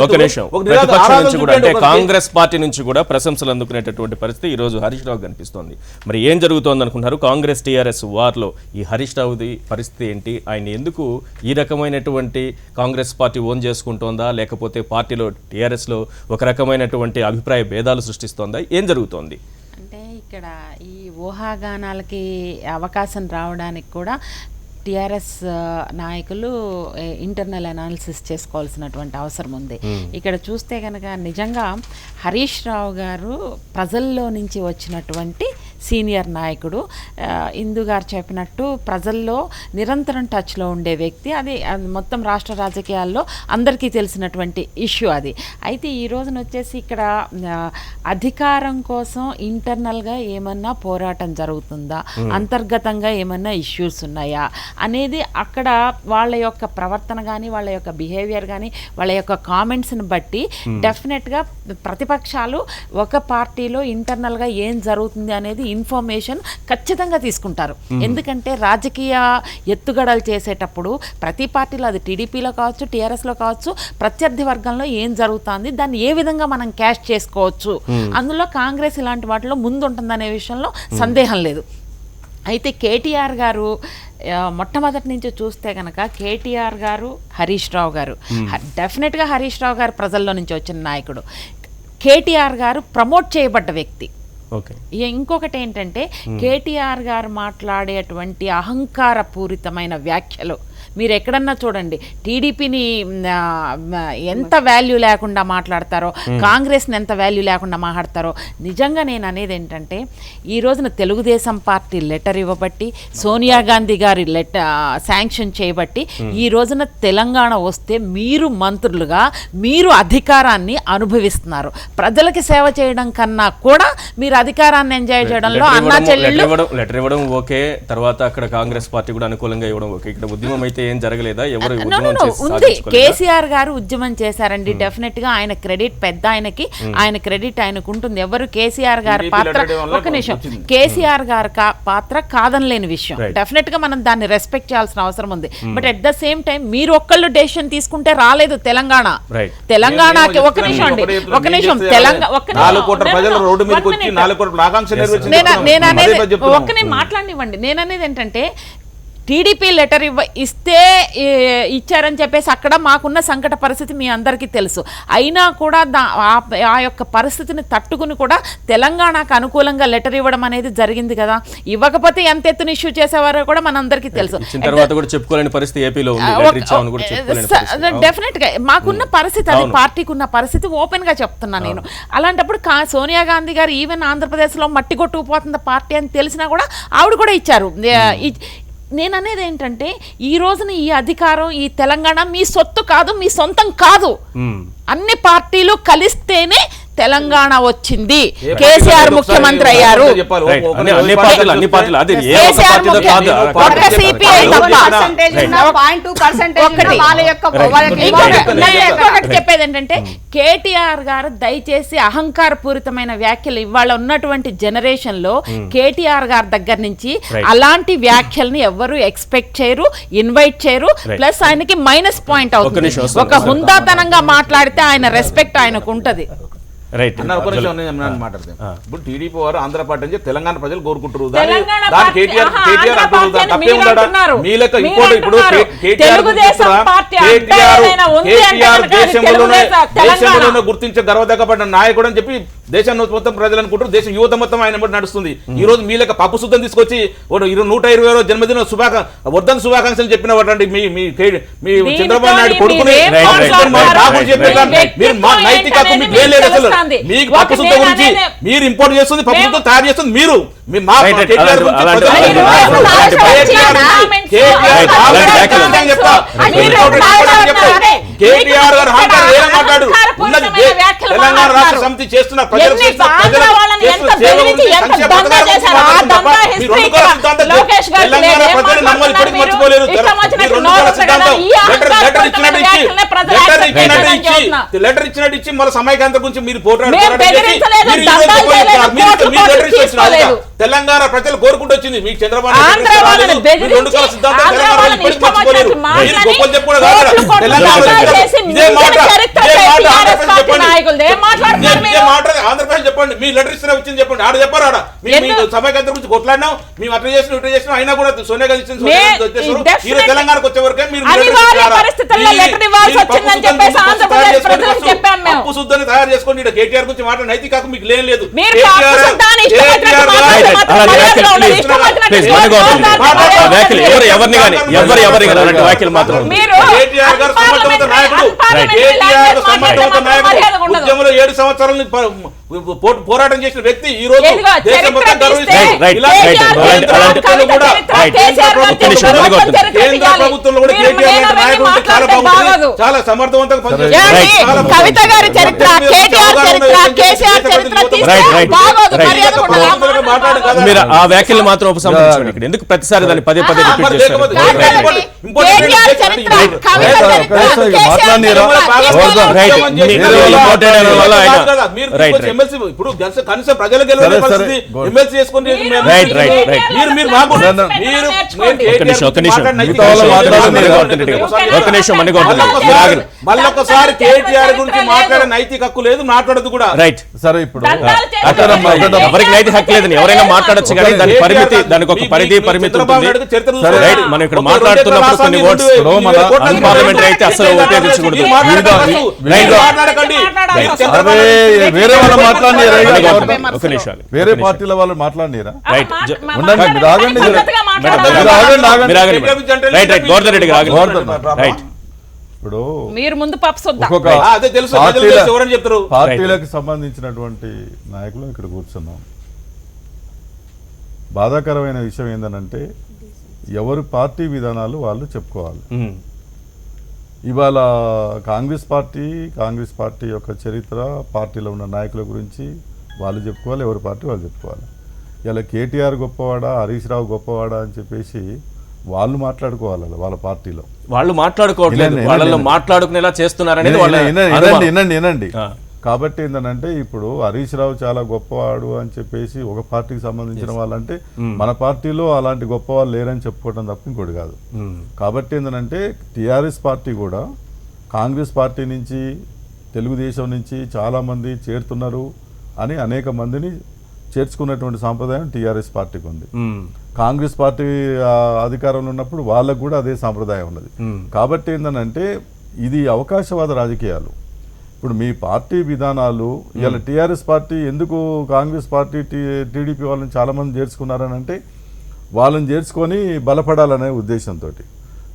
Speaker 1: ఒక నిమిషం, ప్రతిపక్షం నుంచి కూడా అంటే కాంగ్రెస్ పార్టీ నుంచి కూడా ప్రశంసలు అందుకునేటటువంటి పరిస్థితి ఈ రోజు హరీష్ రావు కనిపిస్తోంది. మరి ఏం జరుగుతోంది అనుకుంటున్నారు? కాంగ్రెస్ టీఆర్ఎస్ వార్లో ఈ హరీష్ రావుది పరిస్థితి ఏంటి? ఆయన ఎందుకు ఈ రకమైనటువంటి కాంగ్రెస్ పార్టీ ఓన్ చేసుకుంటోందా, లేకపోతే పార్టీలో టీఆర్ఎస్లో ఒక రకమైనటువంటి అభిప్రాయ భేదాలు సృష్టిస్తోందా? ఏం జరుగుతోంది?
Speaker 4: అంటే ఇక్కడ ఈ ఊహాగానాలకి అవకాశం రావడానికి కూడా టీఆర్ఎస్ నాయకులు ఇంటర్నల్ అనాలిసిస్ చేసుకోవాల్సినటువంటి అవసరం ఉంది. ఇక్కడ చూస్తే కనుక నిజంగా హరీష్ రావు గారు ప్రజల్లో నుంచి వచ్చినటువంటి సీనియర్ నాయకుడు. ఇందు గారు చెప్పినట్టు ప్రజల్లో నిరంతరం టచ్లో ఉండే వ్యక్తి. అది మొత్తం రాష్ట్ర రాజకీయాల్లో అందరికీ తెలిసినటువంటి ఇష్యూ అది. అయితే ఈ రోజున వచ్చేసి ఇక్కడ అధికారం కోసం ఇంటర్నల్గా ఏమన్నా పోరాటం జరుగుతుందా, అంతర్గతంగా ఏమన్నా ఇష్యూస్ ఉన్నాయా అనేది అక్కడ వాళ్ళ యొక్క ప్రవర్తన కానీ, వాళ్ళ యొక్క బిహేవియర్ కానీ, వాళ్ళ యొక్క కామెంట్స్ని బట్టి డెఫినెట్గా ప్రతిపక్షాలు ఒక పార్టీలో ఇంటర్నల్గా ఏం జరుగుతుంది అనేది ఇన్ఫర్మేషన్ ఖచ్చితంగా తీసుకుంటారు. ఎందుకంటే రాజకీయ ఎత్తుగడలు చేసేటప్పుడు ప్రతి పార్టీలో, అది టీడీపీలో కావచ్చు, టీఆర్ఎస్లో కావచ్చు, ప్రత్యర్థి వర్గంలో ఏం జరుగుతుంది, దాన్ని ఏ విధంగా మనం క్యాష్ చేసుకోవచ్చు, అందులో కాంగ్రెస్ ఇలాంటి వాటిలో ముందు ఉంటుందనే విషయంలో సందేహం లేదు. అయితే కేటీఆర్ గారు మొట్టమొదటి నుంచి చూస్తే కనుక కేటీఆర్ గారు, హరీష్ రావు గారు, డెఫినెట్గా హరీష్ రావు గారు ప్రజల్లో నుంచి వచ్చిన నాయకుడు, కేటీఆర్ గారు ప్రమోట్ చేయబడ్డ వ్యక్తి. ఇంకొకటి ఏంటంటే కేటీఆర్ గారు మాట్లాడేటువంటి అహంకారపూరితమైన వ్యాఖ్యలు మీరు ఎక్కడన్నా చూడండి. టీడీపీని ఎంత వాల్యూ లేకుండా మాట్లాడతారో, కాంగ్రెస్ని ఎంత వాల్యూ లేకుండా మాట్లాడతారో. నిజంగా నేను అనేది ఏంటంటే ఈ రోజున తెలుగుదేశం పార్టీ లెటర్ ఇవ్వబట్టి, సోనియా గాంధీ గారి శాంక్షన్ చేయబట్టి ఈ రోజున తెలంగాణ వస్తే మీరు మంత్రులుగా మీరు అధికారాన్ని అనుభవిస్తున్నారు. ప్రజలకి సేవ చేయడం కన్నా కూడా మీరు అధికారాన్ని ఎంజాయ్ చేయడంలో అన్నా చెల్లెళ్ళు
Speaker 1: లెటర్ ఇవ్వడం ఓకే, తర్వాత అక్కడ కాంగ్రెస్ పార్టీ కూడా అనుకూలంగా ఇవ్వడం ఓకే. ఇక్కడ ఉద్యమం అయితే ఏం జరగలేదా? ఎవరు
Speaker 4: ఉంది? కేసీఆర్ గారు ఉద్యమం చేశారండి. డెఫినెట్ గా ఆయన క్రెడిట్ పెద్ద, ఆయన క్రెడిట్ ఆయనకు ఉంటుంది. ఎవరు కేసీఆర్ గారి పాత్ర, ఒక నిమిషం, కేసీఆర్ గారి పాత్ర కాదనలేని విషయం. డెఫినెట్ గా మనం దాన్ని రెస్పెక్ట్ చేయాల్సిన అవసరం ఉంది. But at the same time మీరు ఒక్కళ్ళు డెసిషన్ తీసుకుంటే రాలేదు తెలంగాణకి. ఒక నిమిషం అండి, ఒక నిమిషం, నేను అనేది ఒక్కనే మాట్లాడినివ్వండి. నేను అనేది ఏంటంటే టీడీపీ లెటర్ ఇస్తే ఇచ్చారని చెప్పేసి అక్కడ మాకున్న సంకట పరిస్థితి మీ అందరికీ తెలుసు. అయినా కూడా ఆ యొక్క పరిస్థితిని తట్టుకుని కూడా తెలంగాణకు అనుకూలంగా లెటర్ ఇవ్వడం అనేది జరిగింది కదా. ఇవ్వకపోతే ఎంత ఎత్తున ఇష్యూ చేసేవారో కూడా మనందరికీ తెలుసు. డెఫినెట్ గా మాకున్న పరిస్థితి అది, పార్టీకి ఉన్న పరిస్థితి ఓపెన్ గా చెప్తున్నా నేను. అలాంటప్పుడు సోనియా గాంధీ గారు ఈవెన్ ఆంధ్రప్రదేశ్లో మట్టి కొట్టుకుపోతుంది పార్టీ అని తెలిసినా కూడా ఆవిడ కూడా ఇచ్చారు. నేను అనేది ఏంటంటే ఈ రోజున ఈ అధికారం, ఈ తెలంగాణ మీ సొత్తు కాదు, మీ సొంతం కాదు. అన్ని పార్టీలు కలిస్తేనే తెలంగాణ వచ్చింది. కేసీఆర్ ముఖ్యమంత్రి అయ్యారు. చెప్పేది ఏంటంటే కేటీఆర్ గారు దయచేసి అహంకారపూరితమైన వ్యాఖ్యలు ఇవాళ ఉన్నటువంటి జనరేషన్ లో కేటీఆర్ గారి దగ్గర నుంచి అలాంటి వ్యాఖ్యల్ని ఎవరు ఎక్స్పెక్ట్ చేయరు, ఇన్వైట్ చేయరు. ప్లస్ ఆయనకి మైనస్ పాయింట్ అవుతుంది. ఒక హుందాతనంగా మాట్లాడితే ఆయన రెస్పెక్ట్ ఆయనకు ఉంటది.
Speaker 3: ఇప్పుడు టీడీపీ వారు ఆంధ్ర పార్టీ అని తెలంగాణ ప్రజలు కోరుకుంటారు. దేశంలోనే గుర్తించే గర్వదగ్గపడిన నాయకుడు అని చెప్పి దేశం మొత్తం ప్రజలు అనుకుంటారు. దేశం యువత మొత్తం ఆయన నడుస్తుంది. ఈ రోజు మీ లెక్క పప్పు శుద్ధం తీసుకొచ్చి 120వ జన్మదిన వర్ధన శుభాకాంక్షలు చెప్పిన మీ చంద్రబాబు నాయుడు కొడుకుని మీరు నైతిక హక్కు మీకు లేదు. అసలు మీకు పప్పు శుద్ధ గురించి మీరు ఇంపోర్ట్ చేస్తుంది, పప్పు శుద్ధం తయారు చేస్తుంది మీరు. కేటీఆర్ గారు మాట్లాడు తెలంగాణ రాష్ట్ర సమితి చేస్తున్న తెలంగాణ ప్రజలు నమ్మని ఇప్పటికి మర్చిపోలేరు. లెటర్ ఇచ్చినట్టు ఇచ్చి మళ్ళీ సమైక్యాంధ్ర గురించి మీరు పోరాటం తెలంగాణ ప్రజలు కోరుకుంటూ వచ్చింది మీకు చంద్రబాబు రెండు కాల సిద్ధాంతం ఆంధ్రప్రదేశ్ చెప్పండి మీ లెటర్ ఇచ్చిన వచ్చింది చెప్పండి ఆడ చెప్పారు ఆడ సమైక్యాంధ్ర గురించి కొట్లాడినాం మేము అట్లా చేసిన ఇట్లా చేసినాం అయినా కూడా సోనియా గాంధీ ఇచ్చిన ఈరోజు తెలంగాణకు వచ్చే వరకే మీరు అప్పు శుద్ధాన్ని తయారు చేసుకోండి కేటీఆర్ గురించి మాట నైతిక మీకు లేదు ఉద్యమంలో 7 సంవత్సరాలు పోరాటం చేసిన వ్యక్తి ఈ రోజు దేశం మొత్తం కేంద్ర ప్రభుత్వంలో కూడా కేటీఆర్ నాయకుడు చాలా బాగుంటుంది చాలా సమర్థవంతంగా పనిచేస్తారు
Speaker 4: కవిత గారి చరిత్ర కేటీఆర్ చరిత్ర కేసీఆర్ చరిత్ర
Speaker 1: మీరు ఆ వ్యాఖ్యలు మాత్రం ఉపసంహరించండి ఇక్కడ ఎందుకు ప్రతిసారి దాన్ని పదే పదే రిపీట్ చేస్తారు
Speaker 3: ఇప్పుడు కనీసం ప్రజలకు ఎమ్మెల్సీ చేసుకుని మళ్ళొకసారి కేటీఆర్ గురించి మాట్లాడే నైతిక హక్కు లేదు మాట్లాడదు కూడా
Speaker 1: రైట్
Speaker 5: సరే ఇప్పుడు
Speaker 1: ఎవరికి నైతిక హక్కు లేదని ఎవరైనా మాట్లాడచ్చు కానీ దాని పరిమితి దానికి ఒక పరిమితి ఉంటుంది మనం ఇక్కడ మాట్లాడుతున్నప్పుడు కొన్ని వర్డ్స్ అన్పార్లమెంటరీ అయితే అసలు ఉపయోగించకూడదు
Speaker 5: వేరే వాళ్ళు మాట్లాడినారా
Speaker 1: ఒక నిమిషాలు
Speaker 5: వేరే పార్టీల వాళ్ళు మాట్లాడినారా
Speaker 1: రైట్
Speaker 5: ఉండండి మీరు ఆగండి
Speaker 1: రైట్ రైట్ గోవర్ధన్ రెడ్డి గారు రైట్
Speaker 5: ఇప్పుడు
Speaker 4: మీరు ముందు
Speaker 5: ఒక్కొక్క పార్టీలకు సంబంధించినటువంటి నాయకులు ఇక్కడ కూర్చున్నాం. బాధాకరమైన విషయం ఏంటంటే ఎవరి పార్టీ విధానాలు వాళ్ళు చెప్పుకోవాలి. ఇవాళ కాంగ్రెస్ పార్టీ యొక్క చరిత్ర, పార్టీలో ఉన్న నాయకుల గురించి వాళ్ళు చెప్పుకోవాలి, ఎవరి పార్టీ వాళ్ళు చెప్పుకోవాలి. ఇలా కేటీఆర్ గొప్పవాడా, హరీష్ రావు గొప్పవాడా అని చెప్పేసి వాళ్ళు మాట్లాడుకోవాలి. వాళ్ళ పార్టీలో
Speaker 1: వాళ్ళు మాట్లాడుకోవట్లేదు, వాళ్ళలో మాట్లాడుకునేలా చేస్తున్నారనేది
Speaker 5: వినండి. కాబట్టి ఏంటంటే ఇప్పుడు హరీష్ రావు చాలా గొప్పవాడు అని చెప్పేసి ఒక పార్టీకి సంబంధించిన వాళ్ళంటే మన పార్టీలో అలాంటి గొప్ప వాళ్ళు లేరని చెప్పుకోవడం తప్ప ఇంకోటి కాదు. కాబట్టి ఏంటంటే టీఆర్ఎస్ పార్టీ కూడా కాంగ్రెస్ పార్టీ నుంచి, తెలుగుదేశం నుంచి చాలామంది చేరుతున్నారు అని అనేక మందిని చేర్చుకున్నటువంటి సాంప్రదాయం టీఆర్ఎస్ పార్టీకి ఉంది. కాంగ్రెస్ పార్టీ అధికారంలో ఉన్నప్పుడు వాళ్ళకు కూడా అదే సాంప్రదాయం ఉన్నది. కాబట్టి ఏంటంటే ఇది అవకాశవాద రాజకీయాలు. ఇప్పుడు మీ పార్టీ విధానాలు ఇలా టీఆర్ఎస్ పార్టీ ఎందుకు కాంగ్రెస్ పార్టీ టీడీపీ వాళ్ళని చాలామంది చేర్చుకున్నారని అంటే వాళ్ళని చేర్చుకొని బలపడాలనే ఉద్దేశంతో.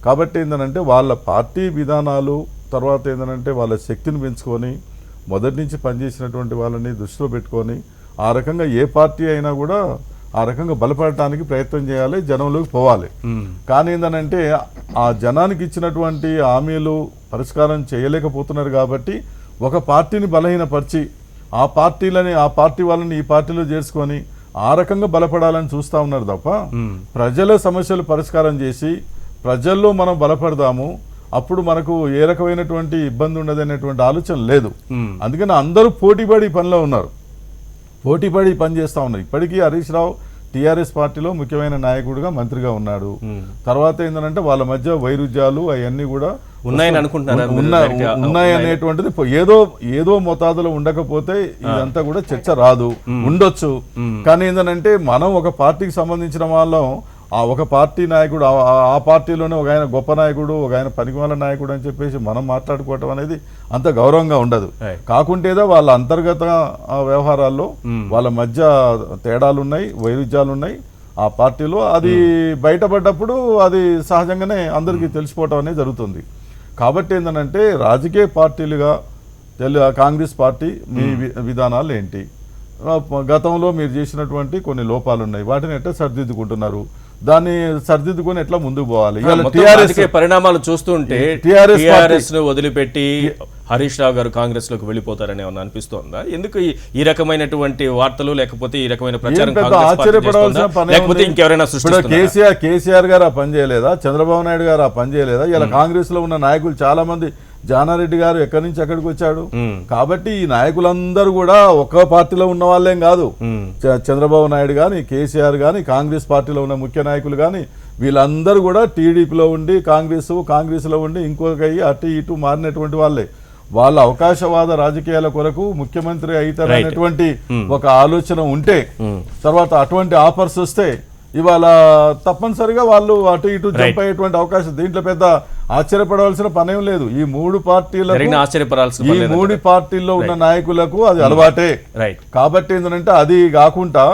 Speaker 5: కాబట్టి ఏంటంటే వాళ్ళ పార్టీ విధానాలు తర్వాత ఏంటంటే వాళ్ళ శక్తిని పెంచుకొని మొదటి నుంచి పనిచేసినటువంటి వాళ్ళని దృష్టిలో పెట్టుకొని ఆ రకంగా ఏ పార్టీ అయినా కూడా ఆ రకంగా బలపడటానికి ప్రయత్నం చేయాలి, జనంలోకి పోవాలి. కానీ ఏంటంటే ఆ జనానికి ఇచ్చినటువంటి హామీలు పరిష్కారం చేయలేకపోతున్నారు. కాబట్టి ఒక పార్టీని బలహీనపరిచి ఆ పార్టీ వాళ్ళని ఈ పార్టీలో చేర్చుకొని ఆ రకంగా బలపడాలని చూస్తూ ఉన్నారు తప్ప ప్రజల సమస్యలు పరిష్కారం చేసి ప్రజల్లో మనం బలపడదాము, అప్పుడు మనకు ఏ రకమైనటువంటి ఇబ్బంది ఉండదు అనేటువంటి ఆలోచన లేదు. అందుకని అందరూ పోటీపడి పనిలో ఉన్నారు, పోటీపడి పని చేస్తూ ఉన్నారు. ఇప్పటికీ హరీష్ రావు టీఆర్ఎస్ పార్టీలో ముఖ్యమైన నాయకుడిగా, మంత్రిగా ఉన్నాడు. తర్వాత ఏంటంటే వాళ్ళ మధ్య వైరుధ్యాలు అవన్నీ కూడా ఉన్నాయి అనేటువంటిది ఏదో మోతాదులో ఉండకపోతే ఇదంతా కూడా చర్చ రాదు, ఉండొచ్చు. కానీ ఏంటంటే మనం ఒక పార్టీకి సంబంధించిన వాళ్ళం ఆ ఒక పార్టీ నాయకుడు, ఆ పార్టీలోనే ఒక ఆయన గొప్ప నాయకుడు, ఒక ఆయన పనికిమాల నాయకుడు అని చెప్పేసి మనం మాట్లాడుకోవటం అనేది అంత గౌరవంగా ఉండదు. కాకుంటేదో వాళ్ళ అంతర్గత వ్యవహారాల్లో వాళ్ళ మధ్య తేడాలు ఉన్నాయి, వైరుధ్యాలు ఉన్నాయి ఆ పార్టీలో. అది బయటపడ్డప్పుడు అది సహజంగానే అందరికీ తెలిసిపోవటం అనేది జరుగుతుంది. కాబట్టి ఏంటంటే రాజకీయ పార్టీలుగా కాంగ్రెస్ పార్టీ మీ విధానాలు ఏంటి, గతంలో మీరు చేసినటువంటి కొన్ని లోపాలు ఉన్నాయి, వాటిని ఎట్లా సరిదిద్దుకుంటున్నారు, దాన్ని సరిదిద్దుకొని ఎట్లా ముందుకు పోవాలి.
Speaker 1: పరిణామాలు చూస్తుంటే టీఆర్ఎస్ ను వదిలిపెట్టి హరీష్ రావు గారు కాంగ్రెస్ లోకి వెళ్ళిపోతారని ఏమన్నా అనిపిస్తోందా? ఎందుకు ఈ రకమైనటువంటి వార్తలు లేకపోతే ఈ రకమైన ప్రచారం
Speaker 5: ఆశ్చర్యపడవలసిన పని
Speaker 1: లేకపోతే ఇంకెవరైనా
Speaker 5: కేసీఆర్ గారు ఆ పని చేయలేదా, చంద్రబాబు నాయుడు గారు ఆ పని చేయలేదా? ఇలా కాంగ్రెస్ లో ఉన్న నాయకులు చాలా మంది జానారెడ్డి గారు ఎక్కడి నుంచి ఎక్కడికి వచ్చాడు. కాబట్టి ఈ నాయకులందరూ కూడా ఒక్క పార్టీలో ఉన్న వాళ్ళేం కాదు. చంద్రబాబు నాయుడు కానీ, కేసీఆర్ కానీ, కాంగ్రెస్ పార్టీలో ఉన్న ముఖ్య నాయకులు కానీ వీళ్ళందరూ కూడా టీడీపీలో ఉండి కాంగ్రెస్లో ఉండి ఇంకొక అటు ఇటు మారినటువంటి వాళ్ళే. వాళ్ళ అవకాశవాద రాజకీయాల కొరకు ముఖ్యమంత్రి అవుతారనేటువంటి ఒక ఆలోచన ఉంటే, తర్వాత అటువంటి ఆఫర్స్ వస్తే ఇవాళ తప్పనిసరిగా వాళ్ళు అటు ఇటు జంప్ అయ్యేటువంటి అవకాశం. దీంట్లో పెద్ద ఆశ్చర్యపడవలసిన పనేం లేదు. ఈ మూడు పార్టీల్లో ఉన్న నాయకులకు అది అలవాటే. కాబట్టి ఏంటంటే అది కాకుండా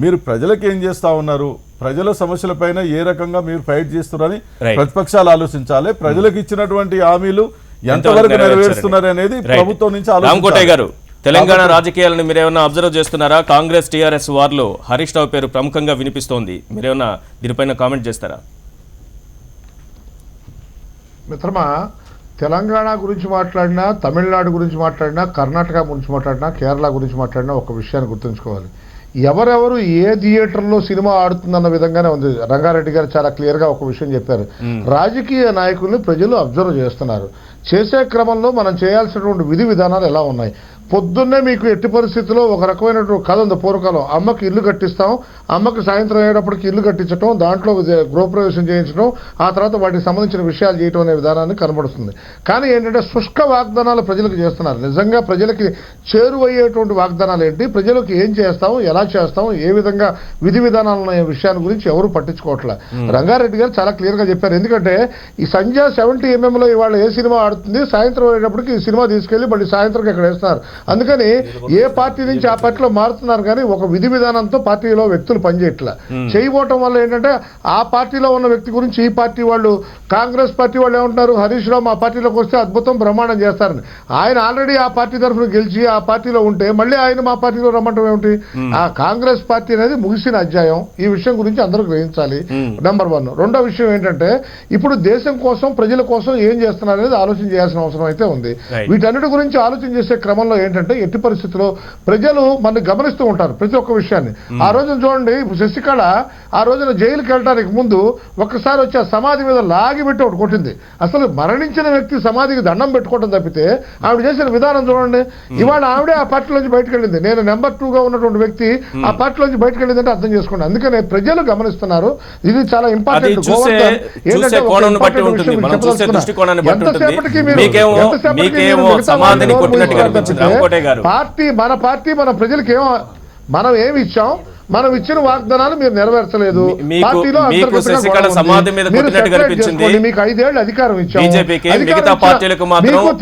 Speaker 5: మీరు ప్రజలకు ఏం చేస్తా ఉన్నారు, ప్రజల సమస్యలపైన ఏ రకంగా మీరు ఫైట్ చేస్తున్నారని ప్రతిపక్షాలు ఆలోచించాలి. ప్రజలకు ఇచ్చినటువంటి హామీలు ఎంతవరకు నెరవేరుస్తున్నారు అనేది ప్రభుత్వం నుంచి
Speaker 1: రామకోటయ్య గారు, తెలంగాణ రాజకీయాలను మీరేమన్నా అబ్జర్వ్ చేస్తున్నారా? కాంగ్రెస్ టీఆర్ఎస్ వార్లో హరీష్ రావు పేరు ప్రముఖంగా వినిపిస్తోంది. మీరేమన్నా దీనిపైన కామెంట్ చేస్తారా?
Speaker 6: మిత్రమా, తెలంగాణ గురించి మాట్లాడినా, తమిళనాడు గురించి మాట్లాడినా, కర్ణాటక గురించి మాట్లాడినా, కేరళ గురించి మాట్లాడినా ఒక విషయాన్ని గుర్తుంచుకోవాలి. ఎవరెవరు ఏ థియేటర్లో సినిమా ఆడుతుందన్న విధంగానే ఉంది. రంగారెడ్డి గారు చాలా క్లియర్గా ఒక విషయం చెప్పారు. రాజకీయ నాయకుల్ని ప్రజలు అబ్జర్వ్ చేస్తున్నారు. చేసే క్రమంలో మనం చేయాల్సినటువంటి విధి విధానాలు ఎలా ఉన్నాయి. పొద్దున్నే మీకు ఎట్టి పరిస్థితుల్లో ఒక రకమైనటువంటి కథ ఉంది పూర్వకాలం. అమ్మకి ఇల్లు కట్టిస్తాం, అమ్మకి సాయంత్రం అయ్యేటప్పటికి ఇల్లు కట్టించడం, దాంట్లో గృహప్రవేశం చేయించడం, ఆ తర్వాత వాటికి సంబంధించిన విషయాలు చేయటం అనే విధానాన్ని కనబడుతుంది. కానీ ఏంటంటే శుష్క వాగ్దానాలు ప్రజలకు చేస్తున్నారు. నిజంగా ప్రజలకి చేరువయ్యేటువంటి వాగ్దానాలు ఏంటి, ప్రజలకు ఏం చేస్తాం, ఎలా చేస్తాం, ఏ విధంగా విధి విధానాలు ఉన్న విషయాన్ని గురించి ఎవరు పట్టించుకోవట్లే. రంగారెడ్డి గారు చాలా క్లియర్గా చెప్పారు. ఎందుకంటే ఈ సంధ్య 70mm ఇవాళ ఏ సినిమా ఆడుతుంది, సాయంత్రం అయ్యేటప్పటికి ఈ సినిమా తీసుకెళ్లి మళ్ళీ సాయంత్రం ఇక్కడ వేస్తున్నారు. అందుకని ఏ పార్టీ నుంచి ఆ పార్టీలో మారుతున్నారు కానీ ఒక విధి విధానంతో పార్టీలో వ్యక్తులు పనిచేయట్లా. చేయబోవటం వల్ల ఏంటంటే ఆ పార్టీలో ఉన్న వ్యక్తి గురించి ఈ పార్టీ వాళ్ళు, కాంగ్రెస్ పార్టీ వాళ్ళు ఏమంటారు, హరీష్ రావు మా పార్టీలోకి వస్తే అద్భుతం బ్రహ్మాండం చేస్తారని. ఆయన ఆల్రెడీ ఆ పార్టీ తరఫున గెలిచి ఆ పార్టీలో ఉంటే మళ్ళీ ఆయన మా పార్టీలో రమ్మంటాం ఏమిటి? ఆ కాంగ్రెస్ పార్టీ అనేది ముగిసిన అధ్యాయం. ఈ విషయం గురించి అందరూ గ్రహించాలి. నెంబర్ 1. రెండో విషయం ఏంటంటే ఇప్పుడు దేశం కోసం, ప్రజల కోసం ఏం చేస్తున్నారు అనేది ఆలోచన చేయాల్సిన అవసరం అయితే ఉంది. వీటన్నిటి గురించి ఆలోచన చేసే క్రమంలో ఏంటంటే ఎట్టి పరిస్థితుల్లో ప్రజలు మన గమనిస్తూ ఉంటారు ప్రతి ఒక్క విషయాన్ని. ఆ రోజున చూడండి, శశికళ ఆ రోజున జైలుకి వెళ్ళడానికి ముందు ఒక్కసారి వచ్చి ఆ సమాధి మీద లాగిపెట్టి ఒకటి కొట్టింది. అసలు మరణించిన వ్యక్తి సమాధికి దండం పెట్టుకోవడం తప్పితే ఆవిడ చేసిన విధానం చూడండి. ఇవాళ ఆవిడే ఆ పార్టీలోంచి బయటకు వెళ్ళింది. నేను నెంబర్ 2గా ఉన్నటువంటి వ్యక్తి ఆ పార్టీలోంచి బయటకు వెళ్ళిందంటే అర్థం చేసుకోండి. అందుకనే ప్రజలు గమనిస్తున్నారు. ఇది చాలా ఇంపార్టెంట్. పార్టీ మన ప్రజలకి మనం ఏమి ఇచ్చాం, మనం ఇచ్చిన వాగ్దానాలు మీరు నెరవేర్చలేదు. పార్టీలో మీకు 5 ఏళ్ళు అధికారం ఇచ్చాము,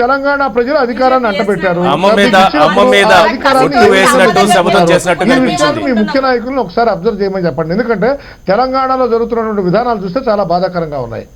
Speaker 6: తెలంగాణ ప్రజలు అధికారాన్ని అంటపెట్టారు. మీ ముఖ్య నాయకులను ఒకసారి అబ్జర్వ్ చేయమని చెప్పండి. ఎందుకంటే తెలంగాణలో జరుగుతున్నటువంటి విధానాలు చూస్తే చాలా బాధాకరంగా ఉన్నాయి.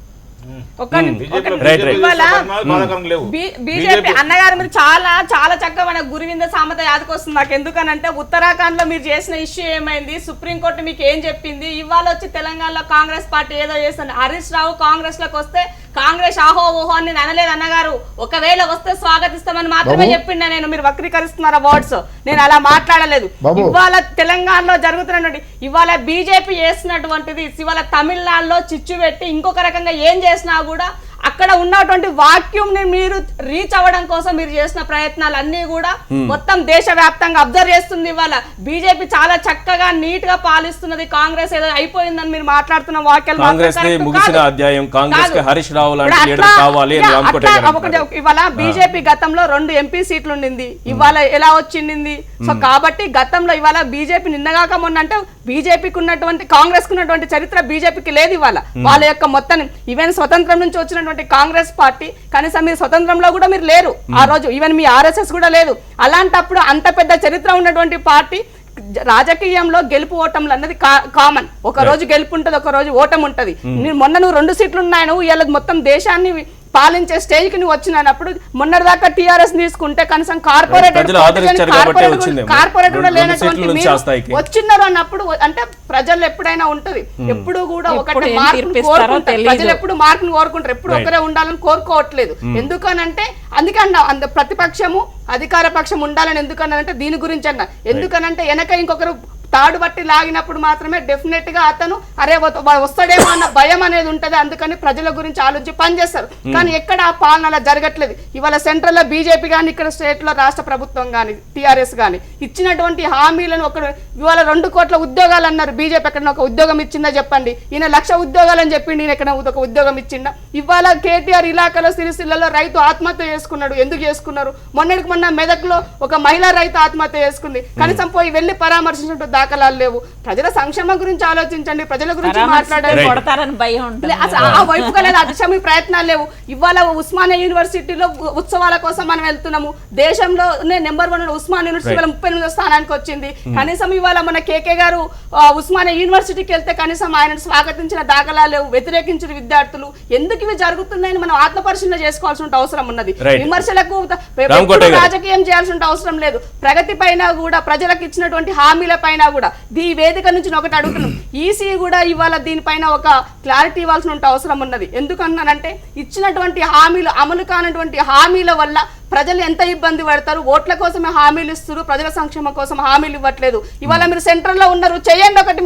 Speaker 2: బీజేపీ అన్నగారు మీరు చాలా చాలా చక్కగా మన గురువింద సామెత యాదకొస్తుంది నాకు. ఎందుకనంటే ఉత్తరాఖండ్ లో మీరు చేసిన ఇష్యూ ఏమైంది, సుప్రీంకోర్టు మీకు ఏం చెప్పింది, ఇవాళ వచ్చి తెలంగాణలో కాంగ్రెస్ పార్టీ ఏదో చేస్తుంది. హరీష్ రావు కాంగ్రెస్ లోకి వస్తే కాంగ్రెస్ ఆహో ఓహో అని నేను అనలేదు అన్నగారు. ఒకవేళ వస్తే స్వాగతిస్తామని మాత్రమే చెప్పిండా నేను. మీరు వక్రీకరిస్తున్నారా వర్డ్స్? నేను అలా మాట్లాడలేదు. ఇవాళ తెలంగాణలో జరుగుతున్నటువంటి ఇవాళ బీజేపీ చేసినటువంటిది ఇవాళ తమిళనాడులో చిచ్చు పెట్టి ఇంకొక రకంగా ఏం చేసినా కూడా అక్కడ ఉన్నటువంటి వాక్యూమ్ ని మీరు రీచ్ అవ్వడం కోసం మీరు చేసిన ప్రయత్నాలు అన్ని కూడా మొత్తం దేశవ్యాప్తంగా అబ్జర్వ్ చేస్తుంది. ఇవాళ బీజేపీ చాలా చక్కగా నీట్ గా పాలిస్తున్నది. కాంగ్రెస్ ఏదో అయిపోయిందని మీరు మాట్లాడుతున్న వాక్యాలు ఇవాళ బీజేపీ గతంలో 2 ఎంపీ సీట్లు ఉండింది, ఇవాళ ఎలా వచ్చింది? సో కాబట్టి గతంలో ఇవాళ బీజేపీ నిన్నగాక మొన్న అంటే బీజేపీకి ఉన్నటువంటి, కాంగ్రెస్ కు ఉన్నటువంటి చరిత్ర బీజేపీకి లేదు. ఇవాళ వాళ్ళ యొక్క మొత్తం ఈవెన్ స్వతంత్రం నుంచి వచ్చినటువంటి కాంగ్రెస్ పార్టీ కనీసం మీరు స్వతంత్రంలో కూడా మీరు లేరు ఆ రోజు. ఈవెన్ మీ ఆర్ఎస్ఎస్ కూడా లేదు. అలాంటప్పుడు అంత పెద్ద చరిత్ర ఉన్నటువంటి పార్టీ రాజకీయంలో గెలుపు ఓటములు అన్నది కామన్. ఒక రోజు గెలుపు ఉంటది, ఒక రోజు ఓటమి ఉంటది. మొన్న నువ్వు 2 సీట్లు ఉన్నాయి, నువ్వు ఇలా మొత్తం దేశాన్ని పాలించే స్టేజ్ కి నువ్వు వచ్చినప్పుడు మొన్నటిదాకా టీఆర్ఎస్ తీసుకుంటే కనీసం కార్పొరేట్ కూడా లేనటువంటి వచ్చినారు అన్నప్పుడు అంటే ప్రజలు ఎప్పుడైనా ఉంటది. ఎప్పుడు కూడా ఒకటి ప్రజలు ఎప్పుడు మార్కును కోరుకుంటారు, ఎప్పుడు ఒకరే ఉండాలని కోరుకోవట్లేదు. ఎందుకనంటే అందుకన్నా ప్రతిపక్షము అధికార పక్షం ఉండాలని ఎందుకన్నానంటే దీని గురించి అన్న. ఎందుకనంటే వెనక ఇంకొకరు
Speaker 7: తాడు బట్టి లాగినప్పుడు మాత్రమే డెఫినెట్ గా అతను అరే వస్తాడేమో అన్న భయం అనేది ఉంటది. అందుకని ప్రజల గురించి ఆలోచించి పనిచేస్తారు. కానీ ఎక్కడ ఆ పాలన అలా జరగట్లేదు. ఇవాళ సెంట్రల్ లో బీజేపీ కానీ, ఇక్కడ స్టేట్ లో రాష్ట్ర ప్రభుత్వం కానీ, టీఆర్ఎస్ కానీ ఇచ్చినటువంటి హామీలను ఇవాళ 2 కోట్ల ఉద్యోగాలు అన్నారు. బీజేపీ ఎక్కడ ఒక ఉద్యోగం ఇచ్చిందా చెప్పండి. ఈయన 1,00,000 ఉద్యోగాలు అని చెప్పి నేను ఎక్కడ ఒక ఉద్యోగం ఇచ్చిందా? ఇవాళ కేటీఆర్ ఇలాకాలో సిరిసిల్లలో రైతు ఆత్మహత్య చేసుకున్నాడు. ఎందుకు చేసుకున్నారు? మొన్న మెదక్లో ఒక మహిళా రైతు ఆత్మహత్య చేసుకుంది. కనీసం పోయి వెళ్ళి పరామర్శించినట్టు దాఖలాలు లేవు. ప్రజల సంక్షేమం గురించి ఆలోచించండి, ప్రజల గురించి మాట్లాడండి. ఆ వైపుగా లేదు, ఆ దిశ మీ ప్రయత్నాలు లేవు. ఇవాళ ఉస్మానియా యూనివర్సిటీలో ఉత్సవాల కోసం మనం వెళ్తున్నాము. దేశంలోనే నెంబర్ 1 ఉస్మానియా యూనివర్సిటీ 38వ స్థానానికి వచ్చింది. కనీసం ఇవాళ మన కేకే గారు ఉస్మానియా యూనివర్సిటీకి వెళ్తే కనీసం ఆయన స్వాగతించిన దాఖలాలు లేవు, వ్యతిరేకించిన విద్యార్థులు. ఎందుకు ఇవి జరుగుతున్నాయని మనం ఆత్మపరిశీలన చేసుకోవాల్సిన అవసరం ఉన్నది. విమర్శలకు రాజకీయం చేయాల్సిన అవసరం లేదు. ప్రగతి పైన కూడా, ప్రజలకు ఇచ్చినటువంటి హామీల పైన కూడా ఈ వేదిక నుంచి ఒకటి అడుగుతున్నాం. ఈసీ కూడా ఇవాళ దీనిపైన ఒక క్లారిటీ ఇవ్వాల్సిన అవసరం ఉన్నది. ఎందుకన్నానంటే ఇచ్చినటువంటి హామీలు అమలు కానటువంటి హామీల వల్ల ప్రజలు ఎంత ఇబ్బంది పడతారు. ఓట్ల కోసమే హామీలు ఇస్తారు, ప్రజల సంక్షేమం కోసం హామీలు ఇవ్వట్లేదు. ఇవాళ మీరు సెంట్రల్ లో ఉన్నారు, చేయండి ఒకటి.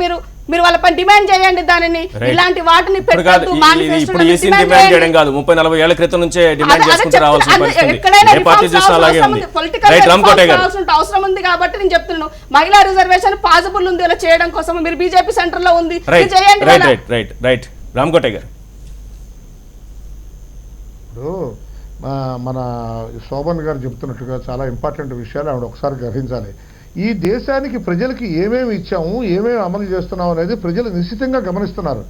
Speaker 7: మీరు వాళ్ళపై డిమాండ్ చేయండి దానిని. ఇలాంటి వాటిని పెట్టొద్దు.
Speaker 1: ఇప్పుడు ఈసీ డిమాండ్ చేయడం కాదు, 30-40 ఏళ్ల క్రితం నుంచే డిమాండ్ చేసుకుంటూ రావాల్సిన పరిస్థితి.
Speaker 7: అవసరం ఉంది కాబట్టి నేను చెప్తున్నాను. మహిళా రిజర్వేషన్ పాసిబుల్ ఉంది అలా చేయడం కోసం. మీరు బీజేపీ సెంటర్ లో ఉంది,
Speaker 1: రైట్ రామకోటయ్య గారు.
Speaker 6: ఇప్పుడు మన శోభన్ గారు చెప్తున్నట్టుగా చాలా ఇంపార్టెంట్ విషయాలు ఆవిడ ఒకసారి గ్రహించాలి. ఈ దేశానికి ప్రజలకి ఏమేమి ఇచ్చాము, ఏమేమి అమలు చేస్తున్నాం అనేది ప్రజలు నిశ్చితంగా గమనిస్తున్నారు.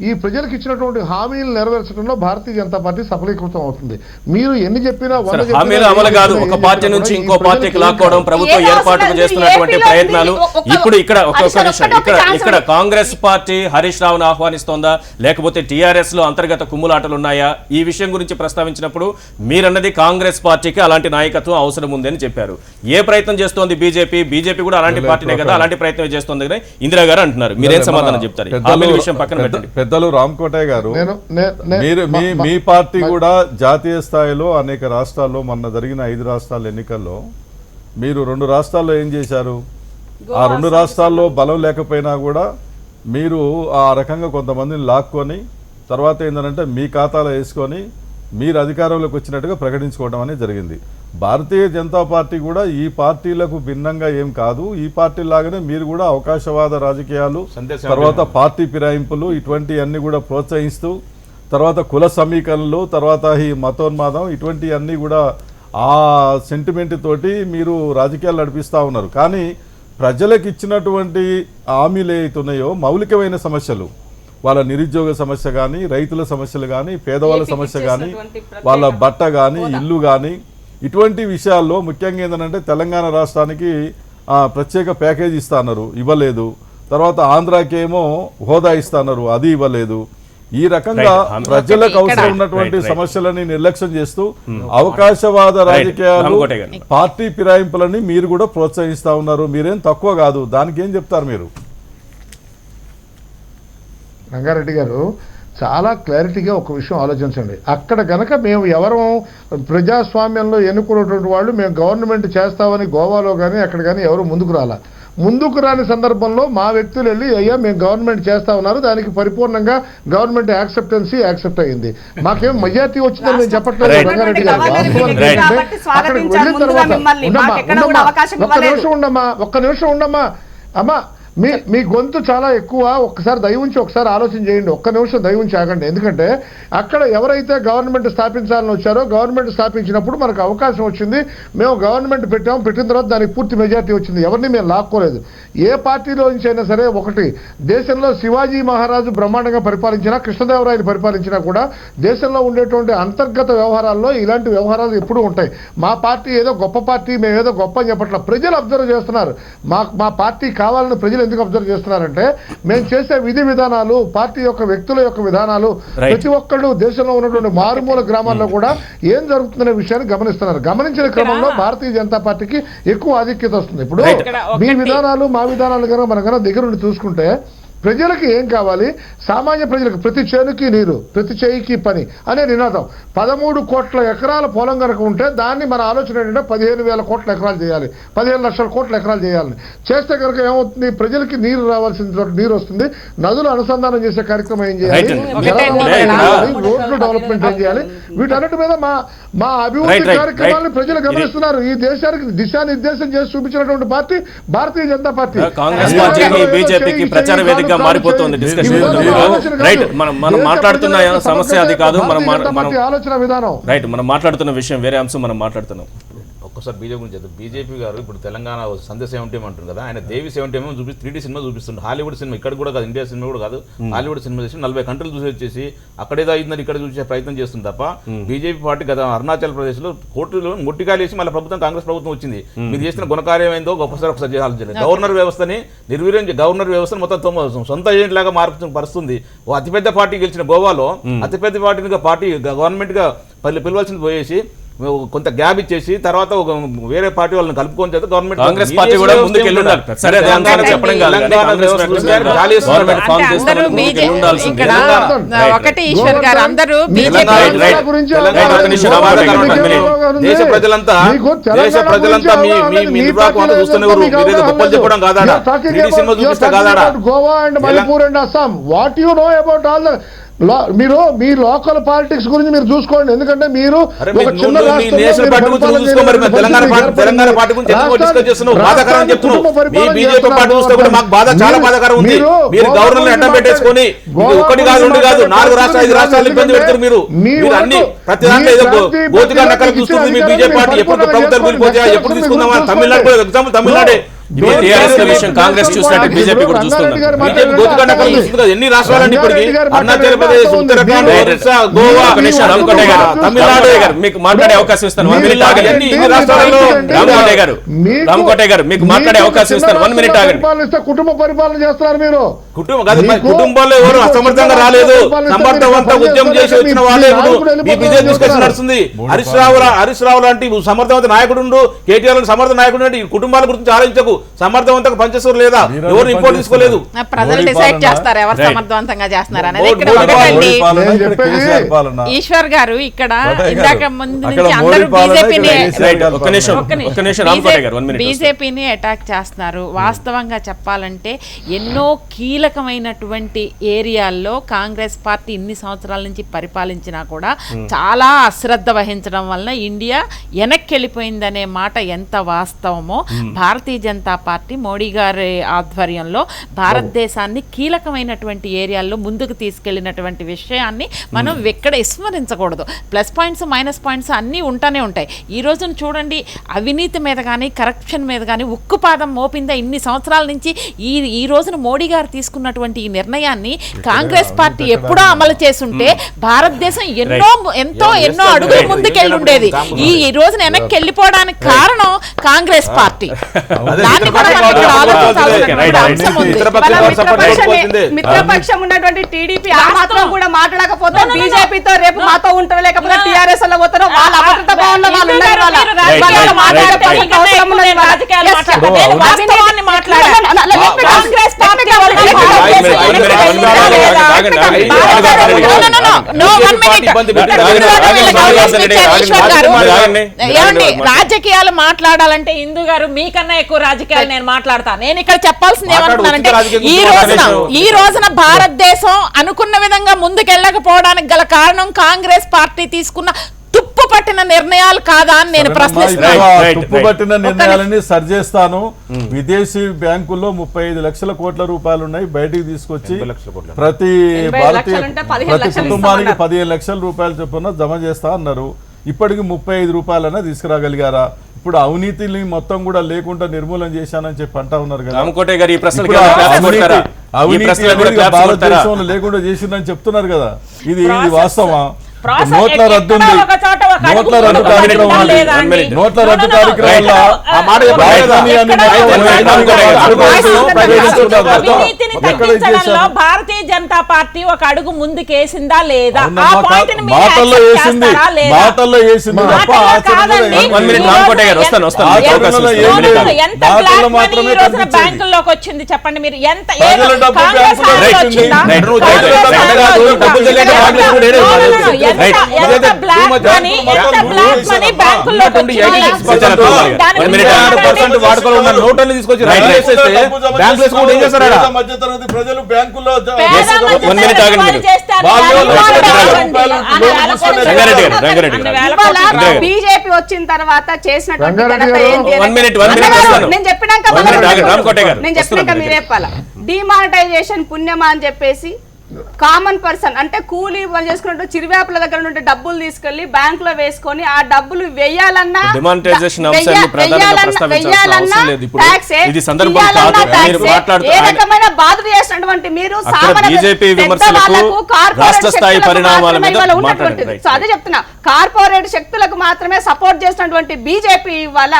Speaker 6: ఈ ప్రజలకు ఇచ్చినటువంటి హామీలు నెరవేర్చడంలో భారతీయ జనతా పార్టీ సఫలీకృతం అవుతుంది. మీరు ఎన్ని చెప్పినా
Speaker 1: హామీలు అమలు కాదు, ఒక పార్టీ నుంచి ఇంకో పార్టీకి లాక్కోవడం, ప్రభుత్వం ఏర్పాటుకు చేస్తున్నటువంటి ప్రయత్నాలు. ఇప్పుడు ఇక్కడ కాంగ్రెస్ పార్టీ హరీష్ రావును ఆహ్వానిస్తోందా, లేకపోతే టీఆర్ఎస్ లో అంతర్గత కుమ్ములాటలు ఉన్నాయా? ఈ విషయం గురించి ప్రస్తావించినప్పుడు మీరన్నది కాంగ్రెస్ పార్టీకి అలాంటి నాయకత్వం అవసరం ఉందని చెప్పారు. ఏ ప్రయత్నం చేస్తోంది బీజేపీ కూడా అలాంటి పార్టీనే కదా, అలాంటి ప్రయత్నం చేస్తోంది కదా ఇందిరా గారు అంటున్నారు. మీరేం సమాధానం చెప్తారు? హామీల విషయం పక్కన పెట్టండి.
Speaker 5: పెద్దలు రామకోటయ్య గారు, మీ పార్టీ కూడా జాతీయ స్థాయిలో అనేక రాష్ట్రాల్లో మొన్న జరిగిన 5 రాష్ట్రాల ఎన్నికల్లో మీరు 2 రాష్ట్రాల్లో ఏం చేశారు? ఆ 2 రాష్ట్రాల్లో బలం లేకపోయినా కూడా మీరు ఆ రకంగా కొంతమందిని లాక్కొని తర్వాత ఏంటంటే మీ ఖాతాలో వేసుకొని మీరు అధికారంలోకి వచ్చినట్టుగా ప్రకటించుకోవడం అనేది జరిగింది. భారతీయ జనతా పార్టీ కూడా ఈ పార్టీలకు భిన్నంగా ఏం కాదు. ఈ పార్టీ లాగానే మీరు కూడా అవకాశవాద రాజకీయాలు, తర్వాత పార్టీ ఫిరాయింపులు ఇటువంటి అన్ని కూడా ప్రోత్సహిస్తూ, తర్వాత కుల సమీకరణలు, తర్వాత ఈ మతోన్మాదం ఇటువంటి అన్ని కూడా ఆ సెంటిమెంట్ తోటి మీరు రాజకీయాలు నడిపిస్తూ ఉన్నారు. కానీ ప్రజలకు ఇచ్చినటువంటి హామీలు ఏవైతున్నాయో మౌలికమైన సమస్యలు, వాళ్ళ నిరుద్యోగ సమస్య కానీ, రైతుల సమస్యలు కానీ, పేదవాళ్ళ సమస్య కానీ, వాళ్ళ బట్ట కానీ, ఇల్లు కానీ, ఇటువంటి విషయాల్లో ముఖ్యంగా ఏంటంటే తెలంగాణ రాష్ట్రానికి ప్రత్యేక ప్యాకేజ్ ఇస్తున్నారు, ఇవ్వలేదు. తర్వాత ఆంధ్రాకి ఏమో హోదా ఇస్తున్నారు, అది ఇవ్వలేదు. ఈ రకంగా ప్రజలకు అవసరం ఉన్నటువంటి సమస్యలని నిర్లక్ష్యం చేస్తూ అవకాశవాద రాజకీయాలు, పార్టీ ఫిరాయింపులని మీరు కూడా ప్రోత్సహిస్తా ఉన్నారు. మీరేం తక్కువ కాదు, దానికి ఏం చెప్తారు మీరు?
Speaker 6: రంగారెడ్డి గారు చాలా క్లారిటీగా ఒక విషయం ఆలోచించండి. అక్కడ కనుక మేము ఎవరు ప్రజాస్వామ్యంలో ఎన్నుకున్నటువంటి వాళ్ళు మేము గవర్నమెంట్ చేస్తామని గోవాలో కానీ అక్కడ కానీ ఎవరు ముందుకు రాని సందర్భంలో మా వ్యక్తులు వెళ్ళి అయ్యా మేము గవర్నమెంట్ చేస్తా ఉన్నారు, దానికి పరిపూర్ణంగా గవర్నమెంట్ యాక్సెప్ట్ అయింది. మాకేం మెజార్టీ వచ్చిందని నేను చెప్పట్లేదు రంగారెడ్డి గారు. అక్కడికి వెళ్ళిన తర్వాత ఒక్క నిమిషం ఉండమ్మా అమ్మా, మీ గొంతు చాలా ఎక్కువ. ఒక్కసారి దయవుంచి ఒకసారి ఆలోచన చేయండి, ఒక్క నిమిషం దయవుంచి ఆగండి. ఎందుకంటే అక్కడ ఎవరైతే గవర్నమెంట్ స్థాపించాలని వచ్చారో గవర్నమెంట్ స్థాపించినప్పుడు మనకు అవకాశం వచ్చింది, మేము గవర్నమెంట్ పెట్టిన తర్వాత దానికి పూర్తి మెజార్టీ వచ్చింది. ఎవరిని మేము లాక్కోలేదు. ఏ పార్టీలో నుంచి అయినా సరే, ఒకటి దేశంలో శివాజీ మహారాజు బ్రహ్మాండంగా పరిపాలించినా, కృష్ణదేవరాయలు పరిపాలించినా కూడా దేశంలో ఉండేటువంటి అంతర్గత వ్యవహారాల్లో ఇలాంటి వ్యవహారాలు ఎప్పుడూ ఉంటాయి. మా పార్టీ ఏదో గొప్ప పార్టీ, మేము ఏదో గొప్ప అని చెప్పట్లా. ప్రజలు అబ్జర్వ్ చేస్తున్నారు. మా పార్టీ కావాలని ప్రజలు ఎందుకు అబ్జర్వ్ చేస్తున్నారంటే మేము చేసే విధి విధానాలు, పార్టీ యొక్క వ్యక్తుల యొక్క విధానాలు, ప్రతి ఒక్కళ్ళు దేశంలో ఉన్నటువంటి మారుమూల గ్రామాల్లో కూడా ఏం జరుగుతుందనే విషయాన్ని గమనిస్తున్నారు. గమనించిన క్రమంలో భారతీయ జనతా పార్టీకి ఎక్కువ ఆధిక్యత వస్తుంది. ఇప్పుడు మీ విధానాలు మా విధానాలు కనుక మనం కనుక దగ్గరుండి చూసుకుంటే ప్రజలకి ఏం కావాలి, సామాన్య ప్రజలకు ప్రతి చేనుకి నీరు, ప్రతి చేయికి పని అనే నినాదం. 13 కోట్ల ఎకరాల పొలం కనుక ఉంటే దాన్ని మన ఆలోచన ఏంటంటే 15,000 కోట్ల ఎకరాలు చేయాలి, 15 లక్షల కోట్ల ఎకరాలు చేయాలని చేస్తే కనుక ఏమవుతుంది, ప్రజలకి నీరు రావాల్సిన నీరు వస్తుంది, నదులు అనుసంధానం చేసే కార్యక్రమం ఏం చేయాలి, రోడ్లు డెవలప్మెంట్ ఏం చేయాలి, వీటన్నిటి మీద మా అభివృద్ధి కార్యక్రమాలను ప్రజలు గమనిస్తున్నారు. ఈ దేశానికి దిశానిర్దేశం చేసి చూపించినటువంటి పార్టీ భారతీయ జనతా పార్టీ.
Speaker 1: కాంగ్రెస్ పార్టీకి బీజేపీకి ప్రచార వేదికగా మారిపోతుంది డిస్కషన్. రైట్, మనం మాట్లాడుతున్న సమస్య అది కాదు,
Speaker 6: ఆలోచన విధానం.
Speaker 1: రైట్, మనం మాట్లాడుతున్న విషయం వేరే అంశం. మనం మాట్లాడుతున్నాం
Speaker 3: ఒక్కసారి బీజేపీ గురించి చెప్తాం. బీజేపీ గారు ఇప్పుడు తెలంగాణ సందే 70 అంటుంది కదా, ఆయన దేవి 70 చూపి 3D సినిమా చూపిస్తుంది. హాలీవుడ్ సినిమా ఇక్కడ కూడా కాదు, ఇండియా సినిమా కూడా కాదు, హాలీవుడ్ సినిమా చేసి 40 కంట్రీలు చూసి వచ్చేసి అక్కడేదో అయిందని ఇక్కడ చూసే ప్రయత్నం చేస్తుంది తప్ప బీజేపీ పార్టీ గత అరుణాచల్ ప్రదేశ్ లో కోర్టులో ముట్టికాయలు వేసి మళ్ళీ ప్రభుత్వం కాంగ్రెస్ ప్రభుత్వం వచ్చింది. మీరు చేసిన గుణకార్యం ఏందో ఒకసారి ఆలోచించాలి. గవర్నర్ వ్యవస్థని నిర్వీర్యం, గవర్నర్ వ్యవస్థను మొత్తం సొంత ఏజెంట్ లాగా పరుస్తుంది. ఓ అతిపెద్ద పార్టీ గెలిచిన గోవాలో అతిపెద్ద పార్టీ గవర్నమెంట్ గా పిలవాల్సింది పోయేసి కొంత గ్యాప్ ఇచ్చేసి తర్వాత ఒక వేరే పార్టీ వాళ్ళని కలుపుకొని చేస్తే గవర్నమెంట్
Speaker 1: కాంగ్రెస్ పార్టీ కూడా ముందుకు వెళ్ళి ఉండాలి. సరే, చెప్పడం
Speaker 4: ఒకటి ఈశ్వర్ గారు అందరూ
Speaker 3: దేశ ప్రజలంతా మీ నిర్వాహకం చూస్తున్నారు. మీరేదో గొప్పలు చెప్పడం కాదా, సినిమా చూపిస్తా కాదా?
Speaker 6: Goa and Manipur and Assam, what you know about all the మీరు మీ లోకల్ పాలిటిక్స్ గురించి మీరు చూసుకోండి. ఎందుకంటే మీరు
Speaker 3: పెట్టేసుకొని ఒకటి కాదు 2 కాదు 4 రాష్ట్రాలు 5 రాష్ట్రాలు ఇబ్బంది పెడతారు. మీరు అన్ని ప్రతి దాంట్లో గోతిగా నక్కలు చూస్తుంది మీ బీజేపీ పార్టీ. ఎప్పుడు ప్రభుత్వం గురించి ఎప్పుడు తీసుకుందామా? తమిళనాడు కూడా ఎగ్జాంపుల్, తమిళనాడే
Speaker 1: కాంగ్రెస్ చూసినట్టు బీజేపీ కూడా చూస్తుంది.
Speaker 3: ఎన్ని రాష్ట్రాలండి ఇప్పటికి? అరుణాచల్ ప్రదేశ్, ఉత్తరాఖండ్, ఒరిస్సా, గోవా,
Speaker 1: తమిళనాడు. మీకు మాట్లాడే అవకాశం ఇస్తాను, 1 మినిట్ ఆగండి. రామకోటయ్య గారు మీకు మాట్లాడే అవకాశం ఇస్తాను, 1 మినిట్ ఆగండి.
Speaker 6: కుటుంబ పరిపాలన చేస్తున్నారు మీరు.
Speaker 3: కుటుంబాల్లో ఎవరు అసమర్థంగా రాలేదు, సమర్థవంతంగా ఉద్యమం చేసి వచ్చిన వాళ్ళే మీ బీజేపీ డిస్కషన్ నడుస్తుంది. హరీష్ రావు లాంటి సమర్థవంత నాయకుడు, కేటీఆర్ సమర్థ నాయకుడు అంటే కుటుంబాల గురించి ఆలోచించకు. సమర్థవంతంగా పనిచేస్తారు లేదా, ఎవరు రిపోర్ట్ తీసుకోలేదు.
Speaker 4: ప్రజలు డిసైడ్ చేస్తారు ఎవరు సమర్థవంతంగా చేస్తున్నారు అనేది. ఈశ్వర్ గారు ఇక్కడ ఇందాక ముందు నుంచి అందరూ బీజేపీని అటాక్ చేస్తున్నారు. వాస్తవంగా చెప్పాలంటే ఎన్నో కీలకమైనటువంటి ఏరియాల్లో కాంగ్రెస్ పార్టీ ఇన్ని సంవత్సరాల నుంచి పరిపాలించినా కూడా చాలా అశ్రద్ధ వహించడం వలన ఇండియా వెనక్కి వెళ్ళిపోయిందనే మాట ఎంత వాస్తవమో, భారతీయ జనతా పార్టీ మోడీ గారి ఆధ్వర్యంలో భారతదేశాన్ని కీలకమైనటువంటి ఏరియాల్లో ముందుకు తీసుకెళ్లినటువంటి విషయాన్ని మనం ఎక్కడ విస్మరించకూడదు. ప్లస్ పాయింట్స్ మైనస్ పాయింట్స్ అన్నీ ఉంటానే ఉంటాయి. ఈ రోజున చూడండి, అవినీతి మీద కానీ కరప్షన్ మీద కానీ ఉక్కుపాదం మోపిందా ఇన్ని సంవత్సరాల నుంచి. ఈ రోజున మోడీ గారు తీసుకున్నటువంటి ఈ నిర్ణయాన్ని కాంగ్రెస్ పార్టీ ఎప్పుడో అమలు చేసుంటే భారతదేశం ఎన్నో అడుగులు ముందుకెళ్ళి ఉండేది. ఈ రోజున వెనక్కి వెళ్ళిపోవడానికి కారణం కాంగ్రెస్ పార్టీ.
Speaker 7: మిత్రపక్షం ఉన్నటువంటి టీడీపీ ఆ మాత్రం కూడా మాట్లాడకపోతే బీజేపీతో రేపు మాతో ఉంటారు, లేకపోతే టీఆర్ఎస్ లో పోతారు. వాళ్ళ అభద్రత భావంలో వాళ్ళు ఉన్నారు.
Speaker 4: రాజకీయాలు మాట్లాడాలంటే హిందూ గారు మీకన్నా ఎక్కువ రాజకీయాలు నేను మాట్లాడతా. నేను ఇక్కడ చెప్పాల్సింది ఏమంటున్నానంటే ఈ రోజున భారతదేశం అనుకున్న విధంగా ముందుకెళ్ళకపోవడానికి గల కారణం కాంగ్రెస్ పార్టీ తీసుకున్న తుప్పు పట్టిన నిర్ణయాలు కాదా అని నేను ప్రశ్నిస్తున్నాను.
Speaker 5: తుప్పు పట్టిన నిర్ణయాలని సరిచేస్తాను. విదేశీ బ్యాంకుల్లో 35 లక్షల కోట్ల రూపాయలు ఉన్నాయి, బయటికి తీసుకొచ్చి ప్రతి కుటుంబానికి 15 లక్షల రూపాయలు చొప్పున జమ చేస్తా అన్నారు. ఇప్పటికి 35 రూపాయలన్నా తీసుకురాగలిగారా? ఇప్పుడు అవినీతిని మొత్తం కూడా లేకుండా నిర్మూలన చేశానని చెప్పి అంటా ఉన్నారు కదా. భారతదేశంలో లేకుండా చేసిందని చెప్తున్నారు కదా. ఇది వాస్తవా? నోట్ల రద్దు ఉంది,
Speaker 8: ఒక అడుగు
Speaker 5: నోట్ల రద్దు
Speaker 8: ముందుకు
Speaker 5: కార్యక్రమం
Speaker 8: పడిందా
Speaker 5: ఉంది.
Speaker 8: లేదా అండి?
Speaker 5: నోట్ల
Speaker 8: No,
Speaker 5: రద్దు
Speaker 8: no, no.
Speaker 5: కార్యక్రమం వల్ల
Speaker 3: ఆ మాట చెప్పండి.
Speaker 5: రాజధాని అని
Speaker 8: అవినీతిని తగ్గించడంలో భారతీయ జనతా పార్టీ ఒక అడుగు ముందుకేసిందా లేదా? ఆ పాయింట్ ని మీరు
Speaker 5: మాటల్లో
Speaker 8: accept
Speaker 5: వేసింది
Speaker 8: చేస్తారా లేదా?
Speaker 5: మాటల్లో వేసింది తప్ప
Speaker 8: మాటల్లో
Speaker 5: ఆచరణలో
Speaker 8: కాదండి.
Speaker 5: ఏం
Speaker 1: One minute,
Speaker 8: ఈ
Speaker 1: రామ్
Speaker 8: రోజు
Speaker 1: కోటయ్య గారు, వస్తాను, వస్తాను.
Speaker 8: ఎంత-
Speaker 5: ఆచరణలో
Speaker 8: ఎంత-
Speaker 5: ఏం లేదు.
Speaker 8: ఎంత
Speaker 5: మాటల్లో
Speaker 8: బ్లాక్ మనీ
Speaker 5: మాత్రమే
Speaker 8: ఈ రోజున
Speaker 5: కనిపించేది.
Speaker 8: బ్యాంకుల్లోకి వచ్చింది చెప్పండి మీరు? ఎంత
Speaker 5: ప్రజల డబ్బు
Speaker 8: కాంగ్రెస్
Speaker 5: బ్యాంకులో
Speaker 8: హయాంలో
Speaker 5: వచ్చింది.
Speaker 8: వచ్చిందా?
Speaker 1: Right, right,
Speaker 8: Congress
Speaker 1: right, right,
Speaker 8: హయాంలో
Speaker 1: రైట్,
Speaker 8: వచ్చిందా?
Speaker 1: డబ్బులు తెలియక బ్యాంకులో కూడా ఏడే
Speaker 8: No, no, no,
Speaker 1: రైట్.
Speaker 8: ఎంత బ్లాక్ మనీ బ్యాంకుల్లోకి వచ్చిందో దాని
Speaker 1: One minute,
Speaker 8: గురించి
Speaker 3: 100% వాడుకోవాలి ఉన్న నోట్లను తీసుకొచ్చి
Speaker 1: రైట్, రైట్.
Speaker 3: బ్యాంకులు వేసుకుంటే ఏం చేస్తారు ఆడ?
Speaker 5: మధ్యతరగతి ప్రజలు బ్యాంకుల్లో
Speaker 1: One minute ఆగండి మీరు. రంగారెడ్డి గారు, రంగారెడ్డి గారు.
Speaker 7: ఇవాళ బీజేపీ వచ్చిన తర్వాత చేసినటువంటి
Speaker 6: రంగారెడ్డి
Speaker 7: ఘనత
Speaker 6: గారు,
Speaker 7: ఏంటి
Speaker 1: one minute, one minute
Speaker 7: అన్నగారు,
Speaker 1: వస్తాను.
Speaker 7: నేను చెప్పినాక
Speaker 1: One minute ఆగండి, రామ్ కోటయ్య గారు.
Speaker 7: నేను చెప్పినాక
Speaker 1: వస్తున్నాను
Speaker 7: మీరే చెప్పాలా? డిమానిటైజేషన్ పుణ్యమా అని చెప్పేసి కామన్ పర్సన్ అంటే కూలీ పని చేసుకున్నట్టు చిరువేపుల దగ్గర నుండి డబ్బులు తీసుకెళ్లి బ్యాంక్ లో వేసుకొని ఆ డబ్బులు వెయ్యాలన్నా
Speaker 1: Demonetization అంశాన్ని ప్రధానంగా ప్రస్తావించాల్సిన అవసరం లేదు. ఇప్పుడు ఇది సందర్భం కాదు. మీరు మాట్లాడుతూ
Speaker 7: ఏ
Speaker 1: ఆయన-
Speaker 7: రకమైన బాధలు చేసినటువంటి మీరు
Speaker 1: అక్కడ
Speaker 7: సామాన్య
Speaker 1: బీజేపీ
Speaker 7: పెద్ద
Speaker 1: విమర్శలకు
Speaker 7: వాళ్ళకు, కార్పొరేట్
Speaker 1: రాష్ట్ర స్థాయి
Speaker 7: శక్తులకు
Speaker 1: పరిణామాల
Speaker 7: మాత్రమే
Speaker 1: మీద
Speaker 7: ఇవాళ
Speaker 1: మాట్లాడండి.
Speaker 7: ఉన్నటువంటిది.
Speaker 1: రైట్,
Speaker 7: సో అదే చెప్తున్నా, కార్పొరేట్ శక్తులకు మాత్రమే సపోర్ట్ చేసినటువంటి బీజేపీ ఇవాళ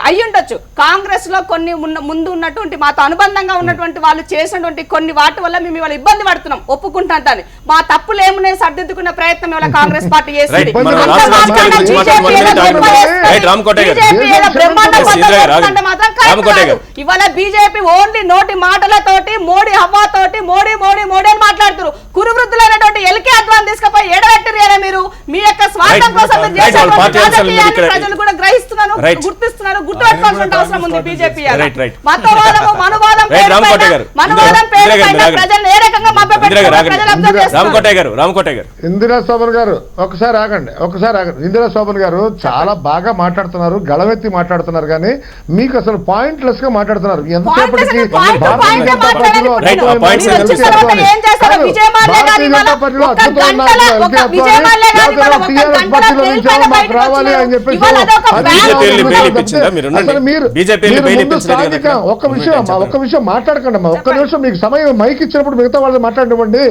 Speaker 7: అయ్యుండొచ్చు. కాంగ్రెస్ లో కొన్ని ముందు ఉన్నటువంటి మాతో అనుబంధంగా ఉన్నటువంటి వాళ్ళు చేసినటువంటి కొన్ని వాటి వల్ల మేము ఇవాళ ఇబ్బంది పడుతున్నాం, ఒప్పుకుంటాం దాన్ని. మా తప్పులు ఏమున్నాయి సర్దిద్దుకునే ప్రయత్నం ఇవాళ కాంగ్రెస్ పార్టీ చేస్తుంది.
Speaker 1: రైట్, మనం
Speaker 7: అంత
Speaker 1: రాష్ట్ర
Speaker 7: మాత్రాన
Speaker 1: రాజకీయాల గురించి
Speaker 7: BJP
Speaker 1: మాట్లాడుకుంటే
Speaker 7: ఏదో
Speaker 1: time
Speaker 7: గొప్ప
Speaker 1: లేదు.
Speaker 7: చేస్తుంది,
Speaker 1: రైట్, రామ్ కోటయ్య గారు.
Speaker 7: BJP ఏదో బ్రహ్మాండం
Speaker 1: Yes, ఇందిరా గారు,
Speaker 7: పద్ధతి మాత్రం
Speaker 1: రామ్
Speaker 7: కరెక్ట్
Speaker 1: కోటయ్య
Speaker 7: కాదు.
Speaker 1: గారు.
Speaker 7: ఇవాళ బీజేపీ ఓన్లీ నోటి మాటలతోటి మోడీ హవ్వాతోటి మోడీ మోడీ మోడీ అని మాట్లాడుతారు. కురువృద్ధులైనటువంటి ఎల్కే అద్వాన్ని తీసుకుపోయి ఎడబెట్టిరు మీరు. మీ యొక్క స్వార్థం
Speaker 1: రైట్,
Speaker 7: కోసం మీరు
Speaker 1: రైట్, వాళ్ళ
Speaker 7: చేసేటువంటి
Speaker 1: పార్టీ అంశాలు మీరు
Speaker 7: రాజకీయాన్ని
Speaker 1: ఇక్కడ-
Speaker 7: ప్రజలు కూడా గ్రహిస్తున్నారు,
Speaker 1: రైట్.
Speaker 7: గుర్తిస్తున్నారు, గుర్తుపెట్టుకోవాల్సిన అవసరం ఉంది బీజేపీ.
Speaker 1: Right, right.
Speaker 7: మతవాదము మనువాదం
Speaker 1: రైట్, రామ్
Speaker 7: పేరుపైన
Speaker 1: కోటయ్య గారు.
Speaker 7: మనువాదం
Speaker 1: ఇందిరా గారు,
Speaker 7: పేరుపైన
Speaker 1: ఆగండి.
Speaker 7: ప్రజలు ఏ రకంగా
Speaker 1: ఇందిరా గారు,
Speaker 7: మభ్యపెట్టుకున్నారో
Speaker 1: ఆగండి.
Speaker 7: ప్రజలు అబ్జర్వ్
Speaker 1: రామ్
Speaker 7: చేస్తున్నారు.
Speaker 1: కోటయ్య గారు, రామ్ కోటయ్య గారు.
Speaker 6: ఇందిరా శోభన్ గారు ఒకసారి ఆగండి. ఇందిరా శోభన్ గారు చాలా బాగా మాట్లాడుతున్నారు, గళవెత్తి మాట్లాడుతున్నారు, కానీ మీకు అసలు పాయింట్లెస్ గా మాట్లాడుతున్నారు. ఎంతసేపటికి
Speaker 7: Point point
Speaker 6: భారతీయ
Speaker 7: point
Speaker 6: జనతా పార్టీలో
Speaker 1: రైట్, ఆ
Speaker 6: అద్భుతమైన
Speaker 1: points
Speaker 6: నాయకులు
Speaker 1: వచ్చిన
Speaker 6: ఎల్కే
Speaker 7: తర్వాత
Speaker 6: అద్వానీ.
Speaker 7: ఏం చేశారో
Speaker 6: కాదు,
Speaker 7: విజయ్ మాల్యా గారు
Speaker 6: భారతీయ
Speaker 7: ఇవాళ
Speaker 6: జనతా పార్టీలో
Speaker 7: ఒక
Speaker 6: అద్భుతమైన
Speaker 7: గంటల
Speaker 6: నాయకులు
Speaker 7: ఒక
Speaker 6: ఎల్కే
Speaker 7: విజయ్
Speaker 6: అద్వానీ,
Speaker 7: మాల్యా గారు
Speaker 6: లేకపోతే
Speaker 7: ఇవాళ ఒక
Speaker 6: టీఆర్ఎస్
Speaker 7: గంటల
Speaker 6: పార్టీలో
Speaker 7: జైలు
Speaker 6: నుంచి
Speaker 7: పైన
Speaker 6: మాకు
Speaker 7: బయటకు
Speaker 6: రావాలి అని చెప్పేసి
Speaker 7: ఇవాళ అదొక
Speaker 6: అది
Speaker 7: బ్యాన్
Speaker 1: బీజేపీ
Speaker 6: ఉంది.
Speaker 1: బెయిల్ ఇప్పించిందా? మీరు ఉండండి.
Speaker 6: అసలు మీరు
Speaker 1: బీజేపీ
Speaker 6: మీరు
Speaker 1: బెయిల్
Speaker 6: ముందు
Speaker 1: ఇప్పించలేదు
Speaker 6: స్థానిక
Speaker 1: కదా.
Speaker 6: ఒక్క విషయం మాట్లాడకండి అమ్మా. ఒక్క నిమిషం మీకు సమయం మైక్ ఇచ్చినప్పుడు మిగతా వాళ్ళు మాట్లాడివ్వండి.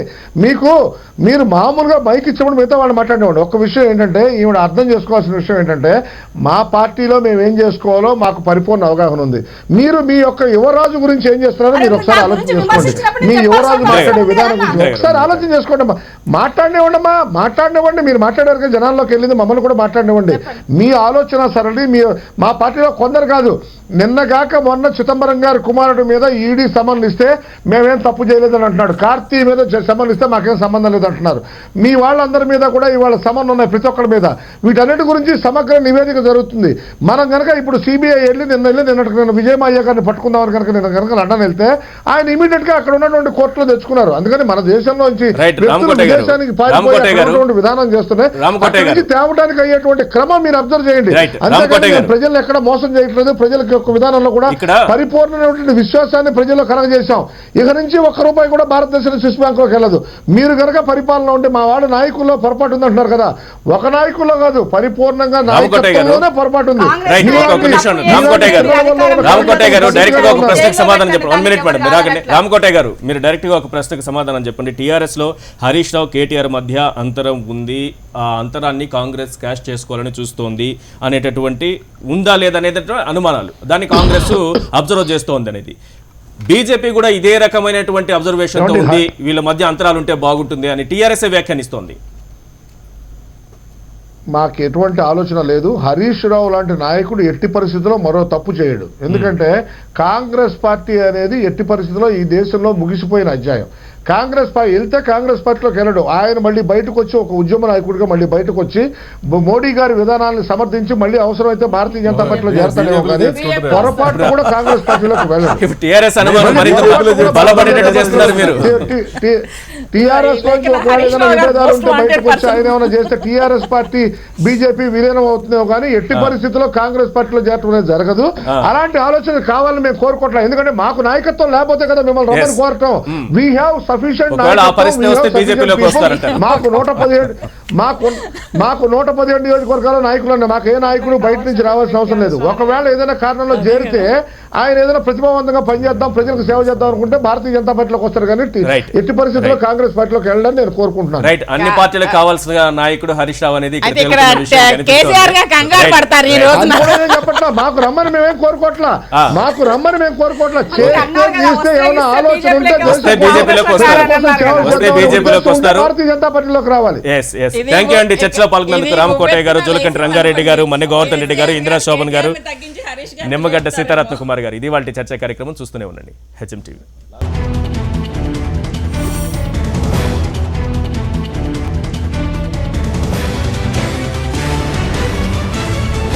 Speaker 6: మీరు మామూలుగా మైక్ ఇచ్చినప్పుడు మిగతా వాళ్ళు మాట్లాడివ్వండి. ఒక్క విషయం ఏంటంటే, ఈవిడ అర్థం చేసుకోవాల్సిన విషయం ఏంటంటే, మా పార్టీలో మేము ఏం చేసుకోవాలో మాకు పరిపూర్ణ అవగాహన ఉంది. మీరు మీ యొక్క యువరాజు గురించి ఏం చేస్తున్నారో మీరు ఒకసారి ఆలోచన చేసుకోండి. మీ యువరాజు మాట్లాడే విధానం గురించి ఒకసారి ఆలోచన చేసుకోండి అమ్మా. మాట్లాడినివ్వండి. మీరు మాట్లాడారు కదా, జనాల్లోకి వెళ్ళింది, మమ్మల్ని కూడా మాట్లాడినివ్వండి. మీ ఆలోచన సరళి మా పార్టీలో కొందరు కాదు. నిన్నగాక మొన్న చిదంబరం గారి కుమారుడి మీద ఈడీ సమన్లు ఇస్తే మేమేం తప్పు చేయలేదని అంటున్నాడు. కార్తీ మీద సమన్లు ఇస్తే మాకేం సంబంధం లేదంటున్నారు. మీ వాళ్ళందరి మీద కూడా ఇవాళ సమన్లు ఉన్నాయి, ప్రతి ఒక్కరి మీద. వీటన్నిటి గురించి సమగ్ర నివేదిక జరుగుతుంది. మనం కనుక ఇప్పుడు సిబిఐ నిన్నటికి విజయమాల్యా గారిని పట్టుకుందామని కనుక నిన్న కనుక లండన్ వెళ్తే ఆయన ఇమీడియట్ గా అక్కడ ఉన్నటువంటి కోర్టులో తెచ్చుకున్నారు. అందుకని మన దేశంలోంచి దేశానికి పారిపోయేటువంటి విధానం చేస్తున్నాయి. తేవడానికి అయ్యేటువంటి క్రమం మీరు అబ్జర్వ్ చేయండి. అంతేకాని ప్రజలు ఎక్కడ మోసం చేయట్లేదు. ప్రజలకు యొక్క విధానంలో కూడా పరిపూర్ణమైనటువంటి విశ్వాసాన్ని ప్రజల్లో కలగజేశాం. ఇక నుంచి ఒక్క రూపాయి కూడా భారతదేశం స్విస్ బ్యాంక్ లోకి వెళ్ళదు. మీరు కనుక పరిపాలన ఉంటే మా వాడు నాయకుల్లో పొరపాటు ఉంది అంటున్నారు కదా, ఒక నాయకుల్లో కాదు, పరిపూర్ణంగా నాయకత్వంలోనే పొరపాటు ఉంది.
Speaker 1: రామకోటయ్య గారు డైరెక్ట్ గా ఒక ప్రశ్నకు సమాధానం చెప్పండి. 1 minute మేడం, మీరు ఆగండి. రామకోటయ్య గారు, మీరు డైరెక్ట్ గా ఒక ప్రశ్నకు సమాధానం చెప్పండి. టీఆర్ఎస్ లో హరీష్ రావు కేటీఆర్ మధ్య అంతరం ఉంది, ఆ అంతరాన్ని కాంగ్రెస్ క్యాష్ చేసుకోవాలని చూస్తోంది అనేటటువంటి ఉందా లేదనేటటువంటి అనుమానాలు, దాన్ని కాంగ్రెస్ అబ్జర్వ్ చేస్తోంది అనేది. బీజేపీ కూడా ఇదే రకమైనటువంటి అబ్జర్వేషన్ తో ఉంది, వీళ్ళ మధ్య అంతరాలు ఉంటే బాగుంటుంది అని టీఆర్ఎస్ వ్యాఖ్యానిస్తోంది.
Speaker 6: మాకు ఎటువంటి ఆలోచన లేదు. హరీష్ రావు లాంటి నాయకుడు ఎట్టి పరిస్థితుల్లో మరో తప్పు చేయడు. ఎందుకంటే కాంగ్రెస్ పార్టీ అనేది ఎట్టి పరిస్థితుల్లో ఈ దేశంలో ముగిసిపోయిన అధ్యాయం. కాంగ్రెస్ పార్టీ వెళ్తే కాంగ్రెస్ పార్టీలోకి వెళ్ళడు. ఆయన మళ్ళీ బయటకు వచ్చి ఒక ఉద్యమ నాయకుడిగా మళ్ళీ బయటకు వచ్చి మోడీ గారి విధానాలను సమర్థించి మళ్ళీ అవసరమైతే భారతీయ జనతా పార్టీలో చేరతాడేమో కానీ పొరపాటు కూడా కాంగ్రెస్ పార్టీలోకి వెళ్ళడు.
Speaker 1: టీఆర్ఎస్
Speaker 6: టీఆర్ఎస్ నుంచి ఒకవేళ ఏదైనా విభేదాలు ఉంటే బయటకు వచ్చి ఆయన ఏమైనా చేస్తే టీఆర్ఎస్ పార్టీ బీజేపీ విలీనం అవుతుందేమో కానీ ఎట్టి పరిస్థితుల్లో కాంగ్రెస్ పార్టీలో చేరటం అనేది జరగదు. అలాంటి ఆలోచన కావాలని మేము కోరుకోవట్లేదు. ఎందుకంటే మాకు నాయకత్వం లేకపోతే కదా మిమ్మల్ని రమ్మని కోరటం. వీ హ్యావ్ సఫిషియెంట్ మాకు 117 నియోజకవర్గాల నాయకులు ఉన్నాయి. మాకు ఏ నాయకుడు బయట నుంచి రావాల్సిన అవసరం లేదు. ఒకవేళ ఏదైనా కారణంలో చేరితే ఆయన ఏదైనా ప్రతిభావంతంగా పనిచేద్దాం, ప్రజలకు సేవ చేద్దాం అనుకుంటే భారతీయ జనతా పార్టీలోకి వస్తారు కానీ
Speaker 1: Right.
Speaker 6: ఎట్టి పరిస్థితుల్లో కాంగ్రెస్ పార్టీలోకి వెళ్ళాలని నేను కోరుకుంటున్నాను.
Speaker 1: రైట్, అన్ని పార్టీలకు కావాల్సిన నాయకుడు హరీష్ రావు అనేది ఇక్కడ
Speaker 4: అయితే ఇక్కడ
Speaker 1: తేలుతున్న విషయం కనిపిస్తోంది.
Speaker 4: కేసీఆర్ గా కంగారు
Speaker 1: Right.
Speaker 4: పడతారు ఈ రోజున.
Speaker 6: అది కూడా నేను చెప్పట్లా, మాకు రమ్మని మేమేం కోరుకోవట్లా, మాకు రమ్మని మేము కోరుకోవట్లా. చేస్తే ఏమైనా ఆలోచన ఉంటే
Speaker 1: వస్తే బీజేపీలోకి వస్తారు. వస్తే బీజేపీలోకి వస్తారు.
Speaker 6: భారతీయ జనతా పార్టీలోకి రావాలి.
Speaker 1: థ్యాంక్ యూ అండి. చర్చలో పాల్గొన్నందుకు రామకోటయ్య గారు, జోలకంటి రంగారెడ్డి గారు, మన్నె గోవర్ధన్ రెడ్డి గారు, ఇందిరా శోభన్ గారు, నిమ్మగడ్డ సీతారత్న కుమార్ గారు. ఇది వాళ్ళ చర్చా కార్యక్రమం. చూస్తూనే ఉండండి హెచ్ఎం టీవీ.